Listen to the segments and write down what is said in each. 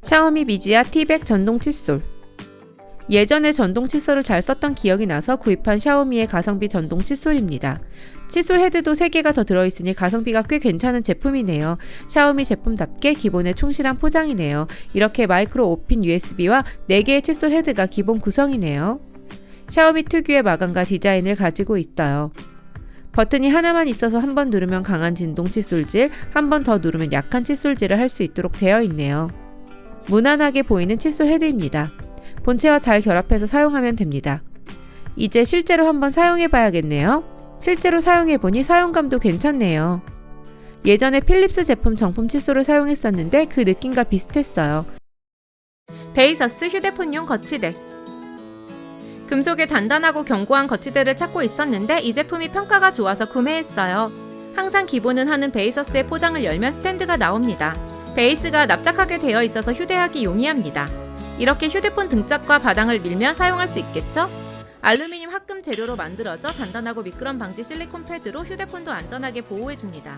샤오미 미지아 T100 전동 칫솔. 예전에 전동 칫솔을 잘 썼던 기억이 나서 구입한 샤오미의 가성비 전동 칫솔입니다. 칫솔 헤드도 3개가 더 들어있으니 가성비가 꽤 괜찮은 제품이네요. 샤오미 제품답게 기본에 충실한 포장이네요. 이렇게 마이크로 5핀 USB와 4개의 칫솔 헤드가 기본 구성이네요. 샤오미 특유의 마감과 디자인을 가지고 있어요. 버튼이 하나만 있어서 한 번 누르면 강한 진동 칫솔질, 한 번 더 누르면 약한 칫솔질을 할 수 있도록 되어 있네요. 무난하게 보이는 칫솔 헤드입니다. 본체와 잘 결합해서 사용하면 됩니다. 이제 실제로 한번 사용해 봐야겠네요. 실제로 사용해보니 사용감도 괜찮네요. 예전에 필립스 제품 정품 칫솔을 사용했었는데 그 느낌과 비슷했어요. 베이서스 휴대폰용 거치대. 금속의 단단하고 견고한 거치대를 찾고 있었는데 이 제품이 평가가 좋아서 구매했어요. 항상 기본은 하는 베이서스의 포장을 열면 스탠드가 나옵니다. 베이스가 납작하게 되어 있어서 휴대하기 용이합니다. 이렇게 휴대폰 등짝과 바닥을 밀면 사용할 수 있겠죠? 알루미늄 합금 재료로 만들어져 단단하고 미끄럼 방지 실리콘 패드로 휴대폰도 안전하게 보호해줍니다.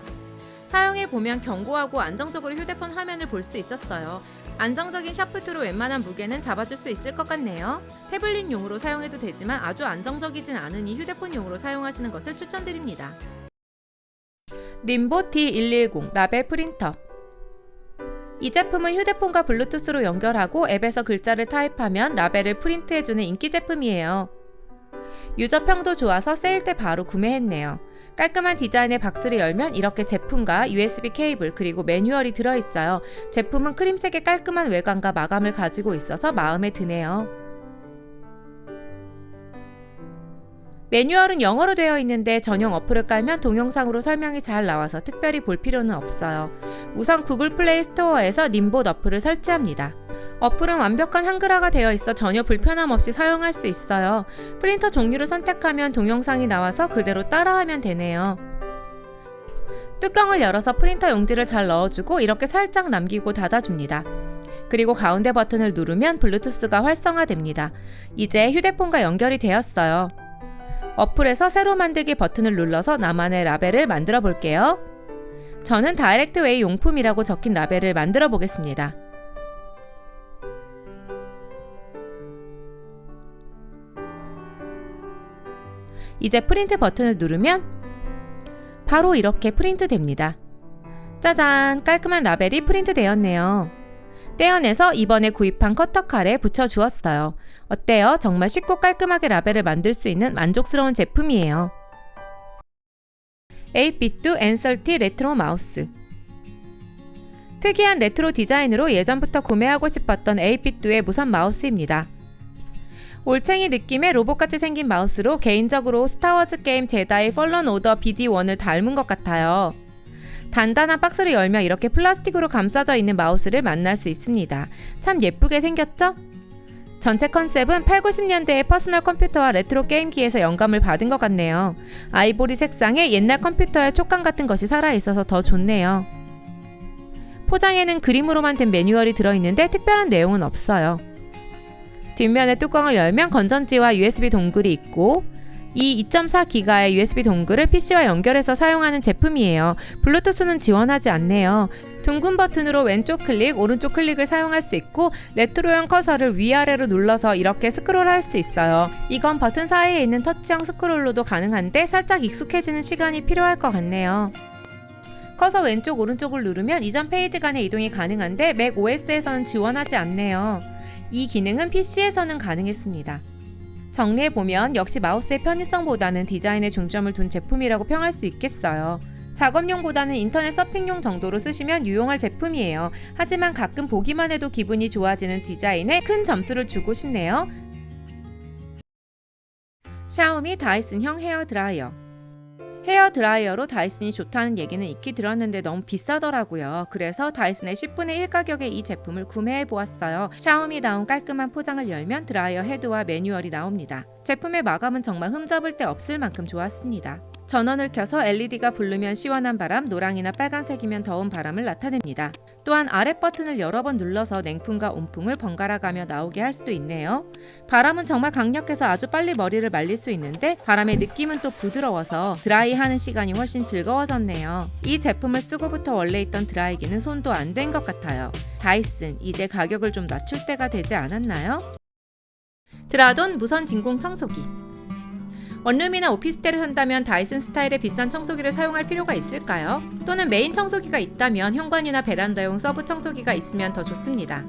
사용해보면 견고하고 안정적으로 휴대폰 화면을 볼 수 있었어요. 안정적인 샤프트로 웬만한 무게는 잡아줄 수 있을 것 같네요. 태블릿용으로 사용해도 되지만 아주 안정적이진 않으니 휴대폰용으로 사용하시는 것을 추천드립니다. 님보 D110 라벨 프린터. 이 제품은 휴대폰과 블루투스로 연결하고 앱에서 글자를 타입하면 라벨을 프린트해주는 인기 제품이에요. 유저평도 좋아서 세일 때 바로 구매했네요. 깔끔한 디자인의 박스를 열면 이렇게 제품과 USB 케이블 그리고 매뉴얼이 들어있어요. 제품은 크림색의 깔끔한 외관과 마감을 가지고 있어서 마음에 드네요. 매뉴얼은 영어로 되어 있는데 전용 어플을 깔면 동영상으로 설명이 잘 나와서 특별히 볼 필요는 없어요. 우선 구글 플레이 스토어에서 님보 어플을 설치합니다. 어플은 완벽한 한글화가 되어 있어 전혀 불편함 없이 사용할 수 있어요. 프린터 종류를 선택하면 동영상이 나와서 그대로 따라하면 되네요. 뚜껑을 열어서 프린터 용지를 잘 넣어주고 이렇게 살짝 남기고 닫아줍니다. 그리고 가운데 버튼을 누르면 블루투스가 활성화됩니다. 이제 휴대폰과 연결이 되었어요. 어플에서 새로 만들기 버튼을 눌러서 나만의 라벨을 만들어 볼게요. 저는 다이렉트웨이 용품이라고 적힌 라벨을 만들어 보겠습니다. 이제 프린트 버튼을 누르면 바로 이렇게 프린트 됩니다. 짜잔! 깔끔한 라벨이 프린트 되었네요. 떼어내서 이번에 구입한 커터칼에 붙여주었어요. 어때요? 정말 쉽고 깔끔하게 라벨을 만들 수 있는 만족스러운 제품이에요. 8비트 N30 레트로 마우스. 특이한 레트로 디자인으로 예전부터 구매하고 싶었던 8비트의 무선 마우스입니다. 올챙이 느낌의 로봇같이 생긴 마우스로 개인적으로 스타워즈 게임 제다이 펄런 오더 BD1을 닮은 것 같아요. 단단한 박스를 열면 이렇게 플라스틱으로 감싸져 있는 마우스를 만날 수 있습니다. 참 예쁘게 생겼죠? 전체 컨셉은 8, 90년대의 퍼스널 컴퓨터와 레트로 게임기에서 영감을 받은 것 같네요. 아이보리 색상에 옛날 컴퓨터의 촉감 같은 것이 살아있어서 더 좋네요. 포장에는 그림으로만 된 매뉴얼이 들어있는데 특별한 내용은 없어요. 뒷면의 뚜껑을 열면 건전지와 USB 동글이 있고 이 2.4기가의 USB 동글을 PC와 연결해서 사용하는 제품이에요. 블루투스는 지원하지 않네요. 둥근 버튼으로 왼쪽 클릭, 오른쪽 클릭을 사용할 수 있고 레트로형 커서를 위아래로 눌러서 이렇게 스크롤할 수 있어요. 이건 버튼 사이에 있는 터치형 스크롤로도 가능한데 살짝 익숙해지는 시간이 필요할 것 같네요. 커서 왼쪽 오른쪽을 누르면 이전 페이지 간의 이동이 가능한데 맥 OS에서는 지원하지 않네요. 이 기능은 PC에서는 가능했습니다. 정리해보면 역시 마우스의 편의성보다는 디자인에 중점을 둔 제품이라고 평할 수 있겠어요. 작업용보다는 인터넷 서핑용 정도로 쓰시면 유용할 제품이에요. 하지만 가끔 보기만 해도 기분이 좋아지는 디자인에 큰 점수를 주고 싶네요. 샤오미 다이슨형 헤어드라이어. 헤어드라이어로 다이슨이 좋다는 얘기는 익히 들었는데 너무 비싸더라고요. 그래서 다이슨의 10분의 1 가격에 이 제품을 구매해보았어요. 샤오미다운 깔끔한 포장을 열면 드라이어 헤드와 매뉴얼이 나옵니다. 제품의 마감은 정말 흠잡을 데 없을 만큼 좋았습니다. 전원을 켜서 LED가 부르면 시원한 바람, 노랑이나 빨간색이면 더운 바람을 나타냅니다. 또한 아래 버튼을 여러 번 눌러서 냉풍과 온풍을 번갈아 가며 나오게 할 수도 있네요. 바람은 정말 강력해서 아주 빨리 머리를 말릴 수 있는데 바람의 느낌은 또 부드러워서 드라이하는 시간이 훨씬 즐거워졌네요. 이 제품을 쓰고부터 원래 있던 드라이기는 손도 안 댄 것 같아요. 다이슨, 이제 가격을 좀 낮출 때가 되지 않았나요? 드라돈 무선 진공 청소기. 원룸이나 오피스텔을 산다면 다이슨 스타일의 비싼 청소기를 사용할 필요가 있을까요? 또는 메인 청소기가 있다면 현관이나 베란다용 서브 청소기가 있으면 더 좋습니다.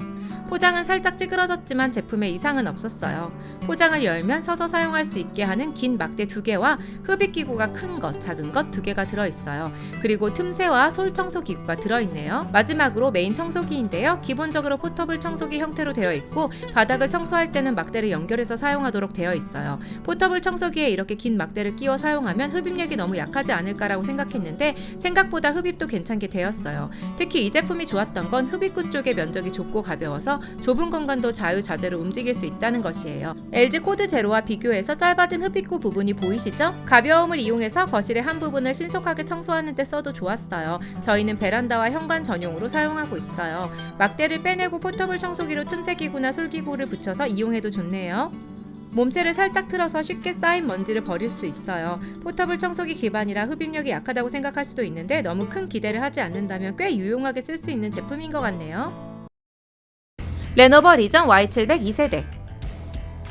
포장은 살짝 찌그러졌지만 제품에 이상은 없었어요. 포장을 열면 서서 사용할 수 있게 하는 긴 막대 2개와 흡입기구가 큰 것, 작은 것 2개가 들어있어요. 그리고 틈새와 솔 청소기구가 들어있네요. 마지막으로 메인 청소기인데요. 기본적으로 포터블 청소기 형태로 되어 있고 바닥을 청소할 때는 막대를 연결해서 사용하도록 되어 있어요. 포터블 청소기에 이렇게 긴 막대를 끼워 사용하면 흡입력이 너무 약하지 않을까라고 생각했는데 생각보다 흡입도 괜찮게 되었어요. 특히 이 제품이 좋았던 건 흡입구 쪽의 면적이 좁고 가벼워서 좁은 공간도 자유자재로 움직일 수 있다는 것이에요. LG 코드 제로와 비교해서 짧아진 흡입구 부분이 보이시죠? 가벼움을 이용해서 거실의 한 부분을 신속하게 청소하는 데 써도 좋았어요. 저희는 베란다와 현관 전용으로 사용하고 있어요. 막대를 빼내고 포터블 청소기로 틈새 기구나 솔기구를 붙여서 이용해도 좋네요. 몸체를 살짝 틀어서 쉽게 쌓인 먼지를 버릴 수 있어요. 포터블 청소기 기반이라 흡입력이 약하다고 생각할 수도 있는데 너무 큰 기대를 하지 않는다면 꽤 유용하게 쓸 수 있는 제품인 것 같네요. 레노버 리전 Y700 2세대.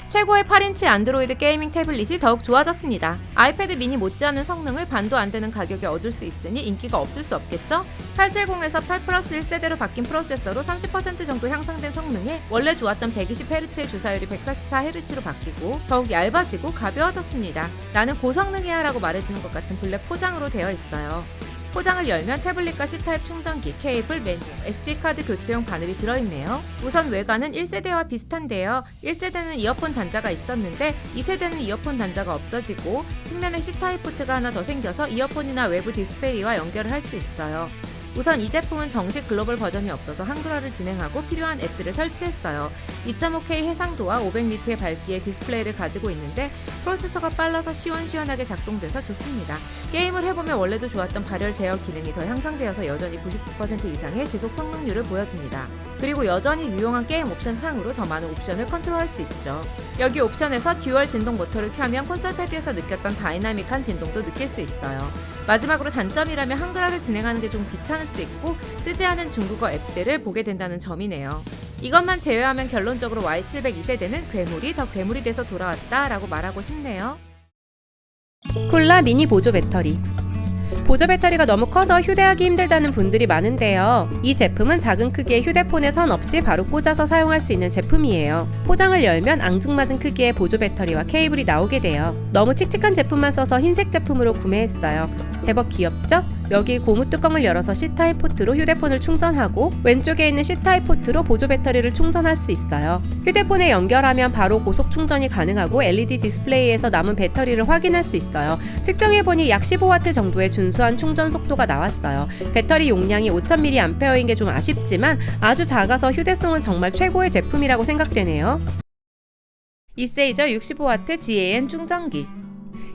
최고의 8인치 안드로이드 게이밍 태블릿이 더욱 좋아졌습니다. 아이패드 미니 못지않은 성능을 반도 안 되는 가격에 얻을 수 있으니 인기가 없을 수 없겠죠? 870에서 8 플러스 1세대로 바뀐 프로세서로 30% 정도 향상된 성능에 원래 좋았던 120Hz의 주사율이 144Hz로 바뀌고 더욱 얇아지고 가벼워졌습니다. 나는 고성능이야 라고 말해주는 것 같은 블랙 포장으로 되어 있어요. 포장을 열면 태블릿과 C타입 충전기, 케이블, 메뉴, SD카드 교체용 바늘이 들어있네요. 우선 외관은 1세대와 비슷한데요. 1세대는 이어폰 단자가 있었는데 2세대는 이어폰 단자가 없어지고 측면에 C타입 포트가 하나 더 생겨서 이어폰이나 외부 디스플레이와 연결을 할 수 있어요. 우선 이 제품은 정식 글로벌 버전이 없어서 한글화를 진행하고 필요한 앱들을 설치했어요. 2.5K 해상도와 500니트의 밝기의 디스플레이를 가지고 있는데 프로세서가 빨라서 시원시원하게 작동돼서 좋습니다. 게임을 해보면 원래도 좋았던 발열 제어 기능이 더 향상되어서 여전히 99% 이상의 지속 성능률을 보여줍니다. 그리고 여전히 유용한 게임 옵션 창으로 더 많은 옵션을 컨트롤할 수 있죠. 여기 옵션에서 듀얼 진동 모터를 켜면 콘솔 패드에서 느꼈던 다이나믹한 진동도 느낄 수 있어요. 마지막으로 단점이라면 한글화를 진행하는 게 좀 귀찮을 수도 있고 쓰지 않은 중국어 앱들을 보게 된다는 점이네요. 이것만 제외하면 결론적으로 Y700 2세대는 괴물이 더 괴물이 돼서 돌아왔다 라고 말하고 싶네요. 쿨라 미니 보조 배터리. 보조 배터리가 너무 커서 휴대하기 힘들다는 분들이 많은데요. 이 제품은 작은 크기의 휴대폰에 선 없이 바로 꽂아서 사용할 수 있는 제품이에요. 포장을 열면 앙증맞은 크기의 보조 배터리와 케이블이 나오게 돼요. 너무 칙칙한 제품만 써서 흰색 제품으로 구매했어요. 제법 귀엽죠? 여기 고무 뚜껑을 열어서 C타입 포트로 휴대폰을 충전하고 왼쪽에 있는 C타입 포트로 보조 배터리를 충전할 수 있어요. 휴대폰에 연결하면 바로 고속 충전이 가능하고 LED 디스플레이에서 남은 배터리를 확인할 수 있어요. 측정해보니 약 15W 정도의 준수한 충전 속도가 나왔어요. 배터리 용량이 5000mAh인 게 좀 아쉽지만 아주 작아서 휴대성은 정말 최고의 제품이라고 생각되네요. 이세이저 65W GAN 충전기.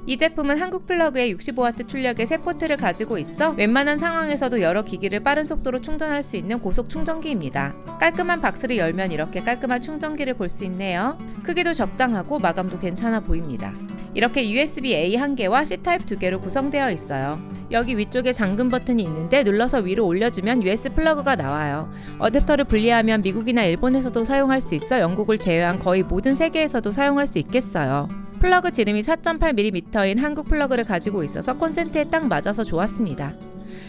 이 제품은 한국 플러그에 65W 출력의 세 포트를 가지고 있어 웬만한 상황에서도 여러 기기를 빠른 속도로 충전할 수 있는 고속 충전기입니다. 깔끔한 박스를 열면 이렇게 깔끔한 충전기를 볼 수 있네요. 크기도 적당하고 마감도 괜찮아 보입니다. 이렇게 USB-A 1개와 C타입 2개로 구성되어 있어요. 여기 위쪽에 잠금 버튼이 있는데 눌러서 위로 올려주면 USB 플러그가 나와요. 어댑터를 분리하면 미국이나 일본에서도 사용할 수 있어 영국을 제외한 거의 모든 세계에서도 사용할 수 있겠어요. 플러그 지름이 4.8mm인 한국 플러그를 가지고 있어서 콘센트에 딱 맞아서 좋았습니다.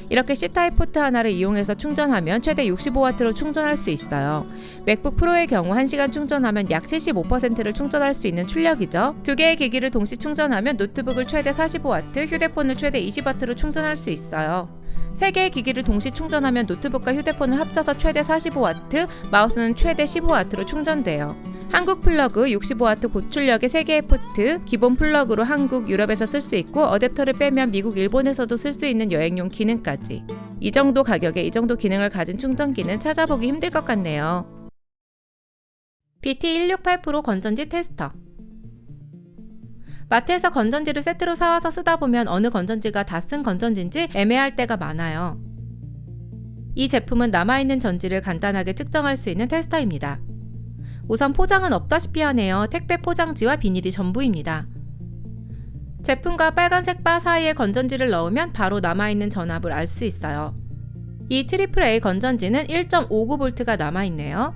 이렇게 C타입 포트 하나를 이용해서 충전하면 최대 65W로 충전할 수 있어요. 맥북 프로의 경우 1시간 충전하면 약 75%를 충전할 수 있는 출력이죠. 두 개의 기기를 동시 충전하면 노트북을 최대 45W, 휴대폰을 최대 20W로 충전할 수 있어요. 3개의 기기를 동시 충전하면 노트북과 휴대폰을 합쳐서 최대 45W, 마우스는 최대 15W로 충전돼요. 한국 플러그 65W 고출력의 3개의 포트, 기본 플러그로 한국, 유럽에서 쓸 수 있고 어댑터를 빼면 미국, 일본에서도 쓸 수 있는 여행용 기능까지. 이 정도 가격에 이 정도 기능을 가진 충전기는 찾아보기 힘들 것 같네요. BT168 프로 건전지 테스터. 마트에서 건전지를 세트로 사와서 쓰다 보면 어느 건전지가 다 쓴 건전지인지 애매할 때가 많아요. 이 제품은 남아있는 전지를 간단하게 측정할 수 있는 테스터입니다. 우선 포장은 없다시피 하네요. 택배 포장지와 비닐이 전부입니다. 제품과 빨간색 바 사이에 건전지를 넣으면 바로 남아있는 전압을 알 수 있어요. 이 AAA 건전지는 1.59V가 남아있네요.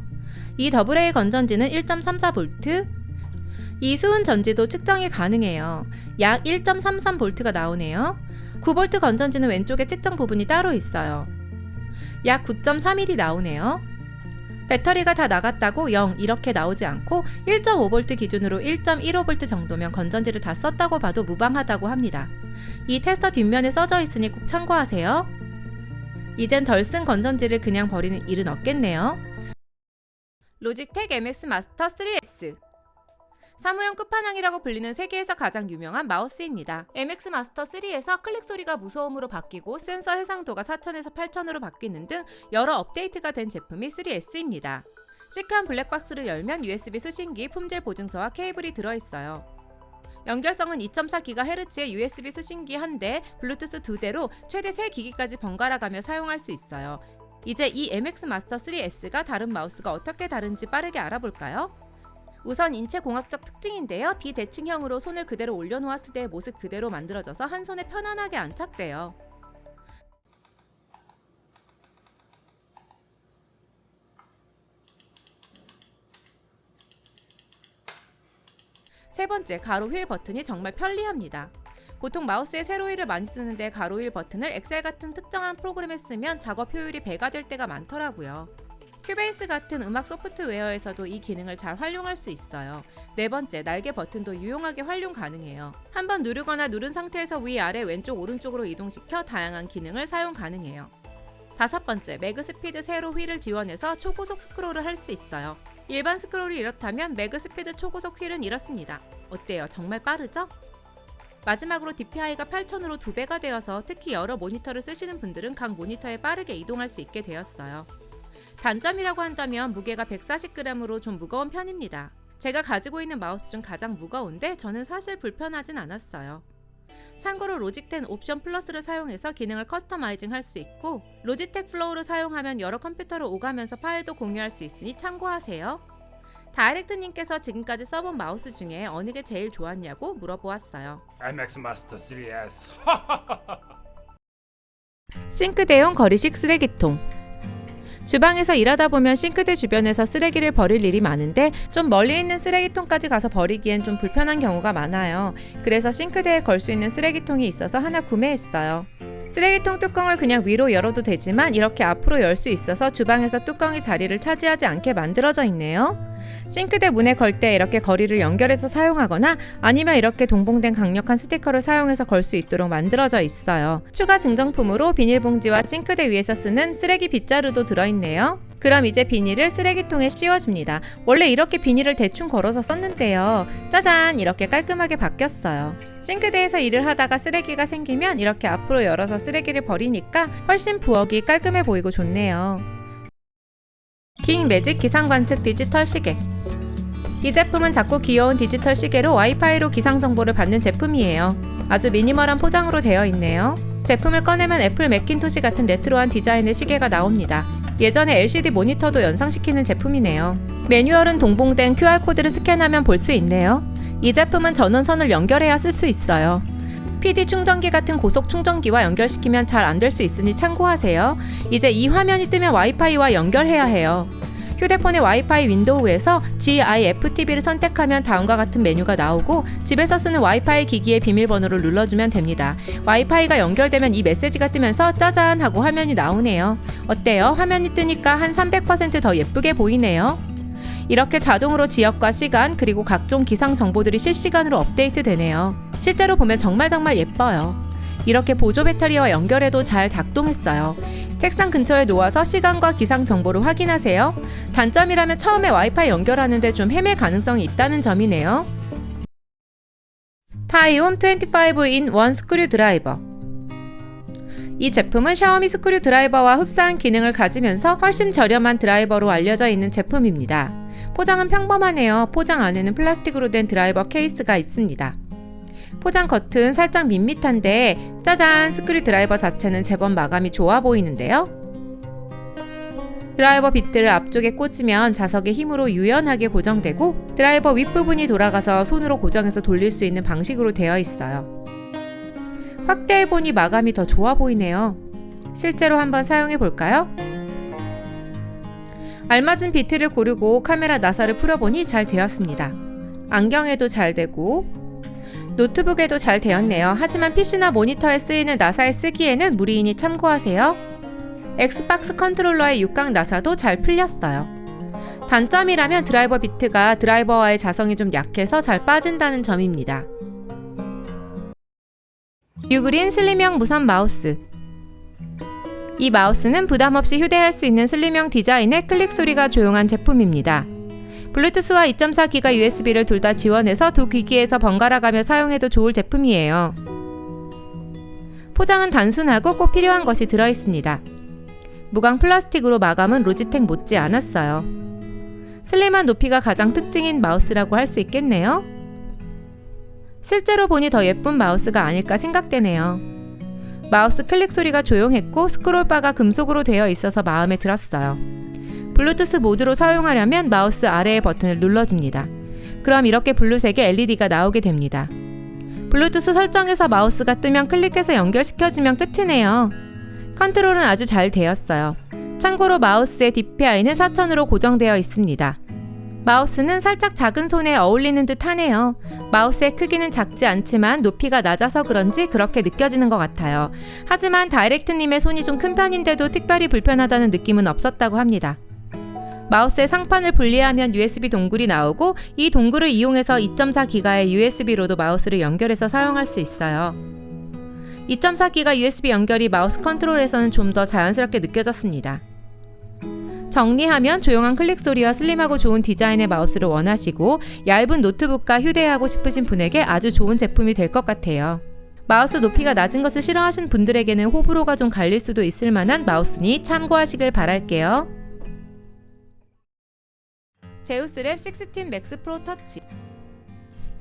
이 AA 건전지는 1.34V, 이 수은 전지도 측정이 가능해요. 약 1.33V가 나오네요. 9V 건전지는 왼쪽에 측정 부분이 따로 있어요. 약 9.3mm 나오네요. 배터리가 다 나갔다고 0 이렇게 나오지 않고 1.5V 기준으로 1.15V 정도면 건전지를 다 썼다고 봐도 무방하다고 합니다. 이 테스터 뒷면에 써져 있으니 꼭 참고하세요. 이젠 덜 쓴 건전지를 그냥 버리는 일은 없겠네요. 로지텍 MX 마스터 3S, 사무용 끝판왕이라고 불리는 세계에서 가장 유명한 마우스입니다. MX 마스터 3에서 클릭 소리가 무소음으로 바뀌고 센서 해상도가 4000에서 8000으로 바뀌는 등 여러 업데이트가 된 제품이 3S입니다. 시크한 블랙박스를 열면 USB 수신기, 품질 보증서와 케이블이 들어있어요. 연결성은 2.4GHz의 USB 수신기 1대, 블루투스 2대로 최대 3기기까지 번갈아가며 사용할 수 있어요. 이제 이 MX 마스터 3S가 다른 마우스가 어떻게 다른지 빠르게 알아볼까요? 우선 인체 공학적 특징인데요. 비대칭형으로 손을 그대로 올려놓았을 때의 모습 그대로 만들어져서 한 손에 편안하게 안착돼요. 세 번째, 가로 휠 버튼이 정말 편리합니다. 보통 마우스에 세로 휠을 많이 쓰는데 가로 휠 버튼을 엑셀 같은 특정한 프로그램에 쓰면 작업 효율이 배가 될 때가 많더라고요. 큐베이스 같은 음악 소프트웨어에서도 이 기능을 잘 활용할 수 있어요. 네 번째, 날개 버튼도 유용하게 활용 가능해요. 한번 누르거나 누른 상태에서 위아래 왼쪽 오른쪽으로 이동시켜 다양한 기능을 사용 가능해요. 다섯 번째, 매그 스피드 세로 휠을 지원해서 초고속 스크롤을 할 수 있어요. 일반 스크롤이 이렇다면 매그 스피드 초고속 휠은 이렇습니다. 어때요? 정말 빠르죠? 마지막으로 DPI가 8000으로 2배가 되어서 특히 여러 모니터를 쓰시는 분들은 각 모니터에 빠르게 이동할 수 있게 되었어요. 단점이라고 한다면 무게가 140g으로 좀 무거운 편입니다. 제가 가지고 있는 마우스 중 가장 무거운데 저는 사실 불편하진 않았어요. 참고로 로직10 옵션 플러스를 사용해서 기능을 커스터마이징 할 수 있고, 로지텍 플로우를 사용하면 여러 컴퓨터를 오가면서 파일도 공유할 수 있으니 참고하세요. 다이렉트님께서 지금까지 써본 마우스 중에 어느 게 제일 좋았냐고 물어보았어요. MX 마스터 3S. 싱크대용 거리식 쓰레기통. 주방에서 일하다 보면 싱크대 주변에서 쓰레기를 버릴 일이 많은데 좀 멀리 있는 쓰레기통까지 가서 버리기엔 좀 불편한 경우가 많아요. 그래서 싱크대에 걸 수 있는 쓰레기통이 있어서 하나 구매했어요. 쓰레기통 뚜껑을 그냥 위로 열어도 되지만 이렇게 앞으로 열 수 있어서 주방에서 뚜껑이 자리를 차지하지 않게 만들어져 있네요. 싱크대 문에 걸 때 이렇게 거리를 연결해서 사용하거나 아니면 이렇게 동봉된 강력한 스티커를 사용해서 걸 수 있도록 만들어져 있어요. 추가 증정품으로 비닐봉지와 싱크대 위에서 쓰는 쓰레기 빗자루도 들어있네요. 그럼 이제 비닐을 쓰레기통에 씌워줍니다. 원래 이렇게 비닐을 대충 걸어서 썼는데요. 짜잔! 이렇게 깔끔하게 바뀌었어요. 싱크대에서 일을 하다가 쓰레기가 생기면 이렇게 앞으로 열어서 쓰레기를 버리니까 훨씬 부엌이 깔끔해 보이고 좋네요. 킹 매직 기상관측 디지털 시계. 이 제품은 작고 귀여운 디지털 시계로 와이파이로 기상 정보를 받는 제품이에요. 아주 미니멀한 포장으로 되어 있네요. 제품을 꺼내면 애플 매킨토시 같은 레트로한 디자인의 시계가 나옵니다. 예전에 LCD 모니터도 연상시키는 제품이네요. 매뉴얼은 동봉된 QR코드를 스캔하면 볼 수 있네요. 이 제품은 전원선을 연결해야 쓸 수 있어요. PD 충전기 같은 고속 충전기와 연결시키면 잘 안 될 수 있으니 참고하세요. 이제 이 화면이 뜨면 와이파이와 연결해야 해요. 휴대폰의 와이파이 윈도우에서 GIFTV를 선택하면 다음과 같은 메뉴가 나오고, 집에서 쓰는 와이파이 기기의 비밀번호를 눌러주면 됩니다. 와이파이가 연결되면 이 메시지가 뜨면서 짜잔 하고 화면이 나오네요. 어때요? 화면이 뜨니까 한 300% 더 예쁘게 보이네요. 이렇게 자동으로 지역과 시간 그리고 각종 기상 정보들이 실시간으로 업데이트 되네요. 실제로 보면 정말 예뻐요. 이렇게 보조 배터리와 연결해도 잘 작동했어요. 책상 근처에 놓아서 시간과 기상 정보를 확인하세요. 단점이라면 처음에 와이파이 연결하는데 좀 헤맬 가능성이 있다는 점이네요. 타이온 25in 1 스크류 드라이버. 이 제품은 샤오미 스크류 드라이버와 흡사한 기능을 가지면서 훨씬 저렴한 드라이버로 알려져 있는 제품입니다. 포장은 평범하네요. 포장 안에는 플라스틱으로 된 드라이버 케이스가 있습니다. 포장 겉은 살짝 밋밋한데 짜잔! 스크류 드라이버 자체는 제법 마감이 좋아 보이는데요. 드라이버 비트를 앞쪽에 꽂으면 자석의 힘으로 유연하게 고정되고 드라이버 윗부분이 돌아가서 손으로 고정해서 돌릴 수 있는 방식으로 되어 있어요. 확대해보니 마감이 더 좋아 보이네요. 실제로 한번 사용해 볼까요? 알맞은 비트를 고르고 카메라 나사를 풀어보니 잘 되었습니다. 안경에도 잘 되고 노트북에도 잘 되었네요. 하지만 PC나 모니터에 쓰이는 나사에 쓰기에는 무리이니 참고하세요. 엑스박스 컨트롤러의 육각 나사도 잘 풀렸어요. 단점이라면 드라이버 비트가 드라이버와의 자성이 좀 약해서 잘 빠진다는 점입니다. 유그린 슬림형 무선 마우스. 이 마우스는 부담없이 휴대할 수 있는 슬림형 디자인의 클릭 소리가 조용한 제품입니다. 블루투스와 2.4기가 USB를 둘 다 지원해서 두 기기에서 번갈아가며 사용해도 좋을 제품이에요. 포장은 단순하고 꼭 필요한 것이 들어있습니다. 무광 플라스틱으로 마감은 로지텍 못지 않았어요. 슬림한 높이가 가장 특징인 마우스라고 할 수 있겠네요. 실제로 보니 더 예쁜 마우스가 아닐까 생각되네요. 마우스 클릭 소리가 조용했고 스크롤바가 금속으로 되어 있어서 마음에 들었어요. 블루투스 모드로 사용하려면 마우스 아래의 버튼을 눌러줍니다. 그럼 이렇게 블루색의 LED가 나오게 됩니다. 블루투스 설정에서 마우스가 뜨면 클릭해서 연결시켜주면 끝이네요. 컨트롤은 아주 잘 되었어요. 참고로 마우스의 DPI는 4000으로 고정되어 있습니다. 마우스는 살짝 작은 손에 어울리는 듯 하네요. 마우스의 크기는 작지 않지만 높이가 낮아서 그런지 그렇게 느껴지는 것 같아요. 하지만 다이렉트님의 손이 좀 큰 편인데도 특별히 불편하다는 느낌은 없었다고 합니다. 마우스의 상판을 분리하면 USB 동굴이 나오고 이 동굴을 이용해서 2.4기가의 USB로도 마우스를 연결해서 사용할 수 있어요. 2.4기가 USB 연결이 마우스 컨트롤에서는 좀 더 자연스럽게 느껴졌습니다. 정리하면 조용한 클릭 소리와 슬림하고 좋은 디자인의 마우스를 원하시고 얇은 노트북과 휴대하고 싶으신 분에게 아주 좋은 제품이 될 것 같아요. 마우스 높이가 낮은 것을 싫어하시는 분들에게는 호불호가 좀 갈릴 수도 있을 만한 마우스니 참고하시길 바랄게요. 제우스랩 16 맥스 프로 터치.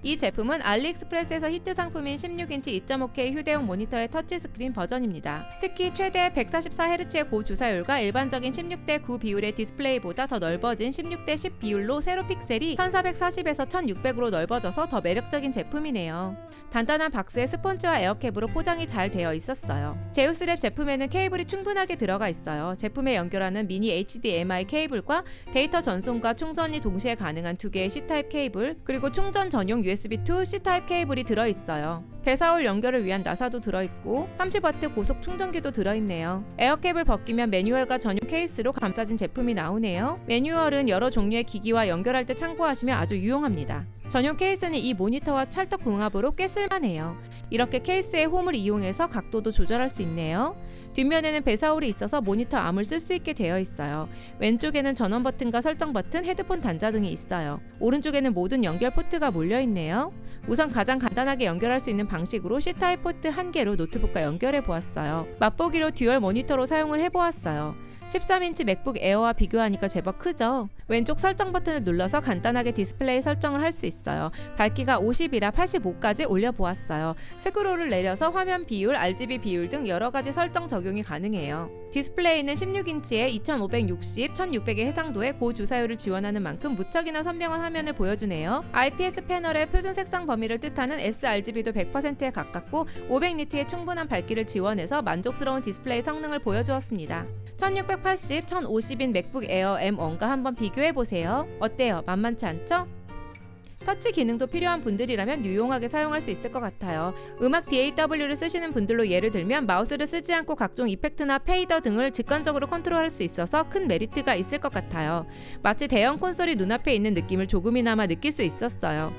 이 제품은 알리익스프레스에서 히트 상품인 16인치 2.5K 휴대용 모니터의 터치스크린 버전입니다. 특히 최대 144Hz의 고주사율과 일반적인 16:9 비율의 디스플레이보다 더 넓어진 16:10 비율로 세로 픽셀이 1440에서 1600으로 넓어져서 더 매력적인 제품이네요. 단단한 박스에 스펀지와 에어캡으로 포장이 잘 되어 있었어요. 제우스랩 제품에는 케이블이 충분하게 들어가 있어요. 제품에 연결하는 미니 HDMI 케이블과 데이터 전송과 충전이 동시에 가능한 두 개의 C타입 케이블, 그리고 충전 전용 USB2 C타입 케이블이 들어있어요. 배사올 연결을 위한 나사도 들어있고 30W 고속 충전기도 들어있네요. 에어캡을 벗기면 매뉴얼과 전용 케이스로 감싸진 제품이 나오네요. 매뉴얼은 여러 종류의 기기와 연결할 때 참고하시면 아주 유용합니다. 전용 케이스는 이 모니터와 찰떡궁합으로 꽤 쓸만해요. 이렇게 케이스의 홈을 이용해서 각도도 조절할 수 있네요. 뒷면에는 배사홀이 있어서 모니터 암을 쓸 수 있게 되어 있어요. 왼쪽에는 전원 버튼과 설정 버튼, 헤드폰 단자 등이 있어요. 오른쪽에는 모든 연결 포트가 몰려있네요. 우선 가장 간단하게 연결할 수 있는 방식으로 C타입 포트 1개로 노트북과 연결해 보았어요. 맛보기로 듀얼 모니터로 사용을 해보았어요. 13인치 맥북 에어와 비교하니까 제법 크죠? 왼쪽 설정 버튼을 눌러서 간단하게 디스플레이 설정을 할 수 있어요. 밝기가 50이라 85까지 올려보았어요. 스크롤을 내려서 화면 비율, RGB 비율 등 여러가지 설정 적용이 가능해요. 디스플레이는 16인치에 2560, 1600의 해상도의 고주사율을 지원하는 만큼 무척이나 선명한 화면을 보여주네요. IPS 패널의 표준 색상 범위를 뜻하는 sRGB도 100%에 가깝고 500니트의 충분한 밝기를 지원해서 만족스러운 디스플레이 성능을 보여주었습니다. 1680, 1050인 맥북 에어 M1과 한번 비교해보세요. 어때요? 만만치 않죠? 터치 기능도 필요한 분들이라면 유용하게 사용할 수 있을 것 같아요. 음악 DAW를 쓰시는 분들로 예를 들면 마우스를 쓰지 않고 각종 이펙트나 페이더 등을 직관적으로 컨트롤할 수 있어서 큰 메리트가 있을 것 같아요. 마치 대형 콘솔이 눈앞에 있는 느낌을 조금이나마 느낄 수 있었어요.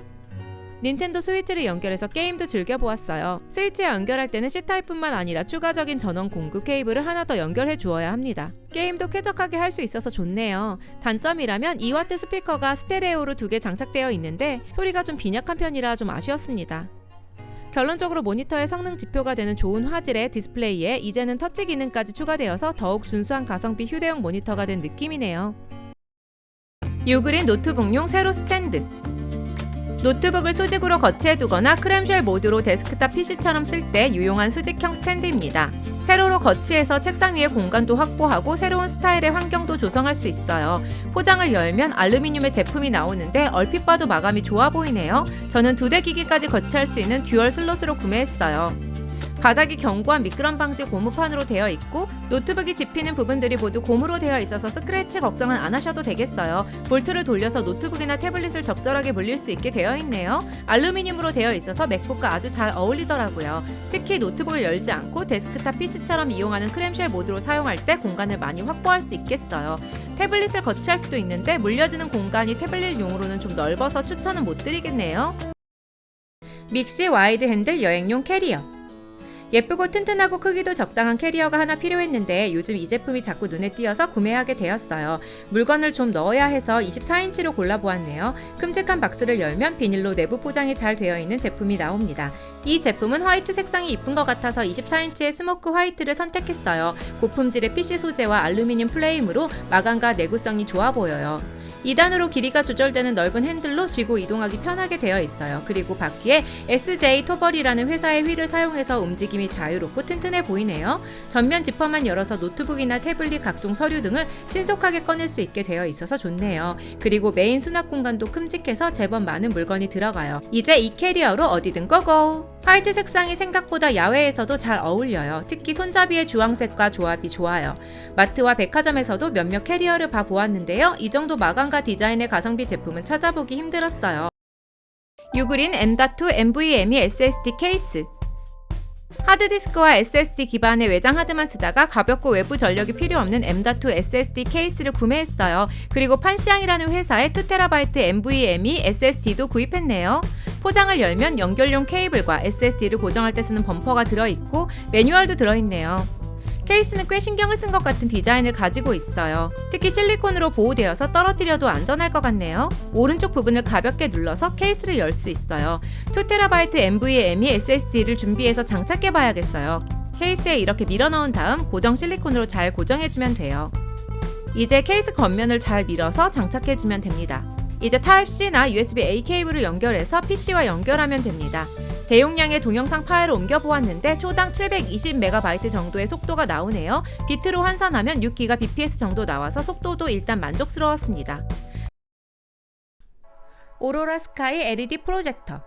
닌텐도 스위치를 연결해서 게임도 즐겨보았어요. 스위치에 연결할 때는 C타입뿐만 아니라 추가적인 전원 공급 케이블을 하나 더 연결해 주어야 합니다. 게임도 쾌적하게 할 수 있어서 좋네요. 단점이라면 2W 스피커가 스테레오로 2개 장착되어 있는데 소리가 좀 빈약한 편이라 좀 아쉬웠습니다. 결론적으로 모니터의 성능 지표가 되는 좋은 화질의 디스플레이에 이제는 터치 기능까지 추가되어서 더욱 순수한 가성비 휴대용 모니터가 된 느낌이네요. 유그린 노트북용 세로 스탠드. 노트북을 수직으로 거치해 두거나 크램쉘 모드로 데스크탑 PC처럼 쓸 때 유용한 수직형 스탠드입니다. 세로로 거치해서 책상 위에 공간도 확보하고 새로운 스타일의 환경도 조성할 수 있어요. 포장을 열면 알루미늄의 제품이 나오는데 얼핏 봐도 마감이 좋아 보이네요. 저는 2대 기기까지 거치할 수 있는 듀얼 슬롯으로 구매했어요. 바닥이 견고한 미끄럼 방지 고무판으로 되어 있고 노트북이 집히는 부분들이 모두 고무로 되어 있어서 스크래치 걱정은 안 하셔도 되겠어요. 볼트를 돌려서 노트북이나 태블릿을 적절하게 물릴 수 있게 되어 있네요. 알루미늄으로 되어 있어서 맥북과 아주 잘 어울리더라고요. 특히 노트북을 열지 않고 데스크탑 PC처럼 이용하는 크램쉘 모드로 사용할 때 공간을 많이 확보할 수 있겠어요. 태블릿을 거치할 수도 있는데 물려지는 공간이 태블릿용으로는 좀 넓어서 추천은 못 드리겠네요. 믹시 와이드 핸들 여행용 캐리어. 예쁘고 튼튼하고 크기도 적당한 캐리어가 하나 필요했는데 요즘 이 제품이 자꾸 눈에 띄어서 구매하게 되었어요. 물건을 좀 넣어야 해서 24인치로 골라보았네요. 큼직한 박스를 열면 비닐로 내부 포장이 잘 되어 있는 제품이 나옵니다. 이 제품은 화이트 색상이 이쁜 것 같아서 24인치의 스모크 화이트를 선택했어요. 고품질의 PC 소재와 알루미늄 프레임으로 마감과 내구성이 좋아 보여요. 2단으로 길이가 조절되는 넓은 핸들로 쥐고 이동하기 편하게 되어 있어요. 그리고 바퀴에 SJ 토벌이라는 회사의 휠을 사용해서 움직임이 자유롭고 튼튼해 보이네요. 전면 지퍼만 열어서 노트북이나 태블릿 각종 서류 등을 신속하게 꺼낼 수 있게 되어 있어서 좋네요. 그리고 메인 수납 공간도 큼직해서 제법 많은 물건이 들어가요. 이제 이 캐리어로 어디든 고고! 화이트 색상이 생각보다 야외에서도 잘 어울려요. 특히 손잡이의 주황색과 조합이 좋아요. 마트와 백화점에서도 몇몇 캐리어를 봐보았는데요. 이 정도 마감과 디자인의 가성비 제품은 찾아보기 힘들었어요. 유그린 M.2 NVMe SSD 케이스. 하드디스크와 SSD 기반의 외장 하드만 쓰다가 가볍고 외부 전력이 필요 없는 M.2 SSD 케이스를 구매했어요. 그리고 판시앙이라는 회사의 2TB NVMe SSD도 구입했네요. 포장을 열면 연결용 케이블과 SSD를 고정할 때 쓰는 범퍼가 들어있고 매뉴얼도 들어있네요. 케이스는 꽤 신경을 쓴 것 같은 디자인을 가지고 있어요. 특히 실리콘으로 보호되어서 떨어뜨려도 안전할 것 같네요. 오른쪽 부분을 가볍게 눌러서 케이스를 열 수 있어요. 2TB NVMe SSD를 준비해서 장착해 봐야겠어요. 케이스에 이렇게 밀어 넣은 다음 고정 실리콘으로 잘 고정해주면 돼요. 이제 케이스 겉면을 잘 밀어서 장착해주면 됩니다. 이제 타입C나 USB-A 케이블을 연결해서 PC와 연결하면 됩니다. 대용량의 동영상 파일을 옮겨보았는데 초당 720MB 정도의 속도가 나오네요. 비트로 환산하면 6GBps 정도 나와서 속도도 일단 만족스러웠습니다. 오로라 스카이 LED 프로젝터.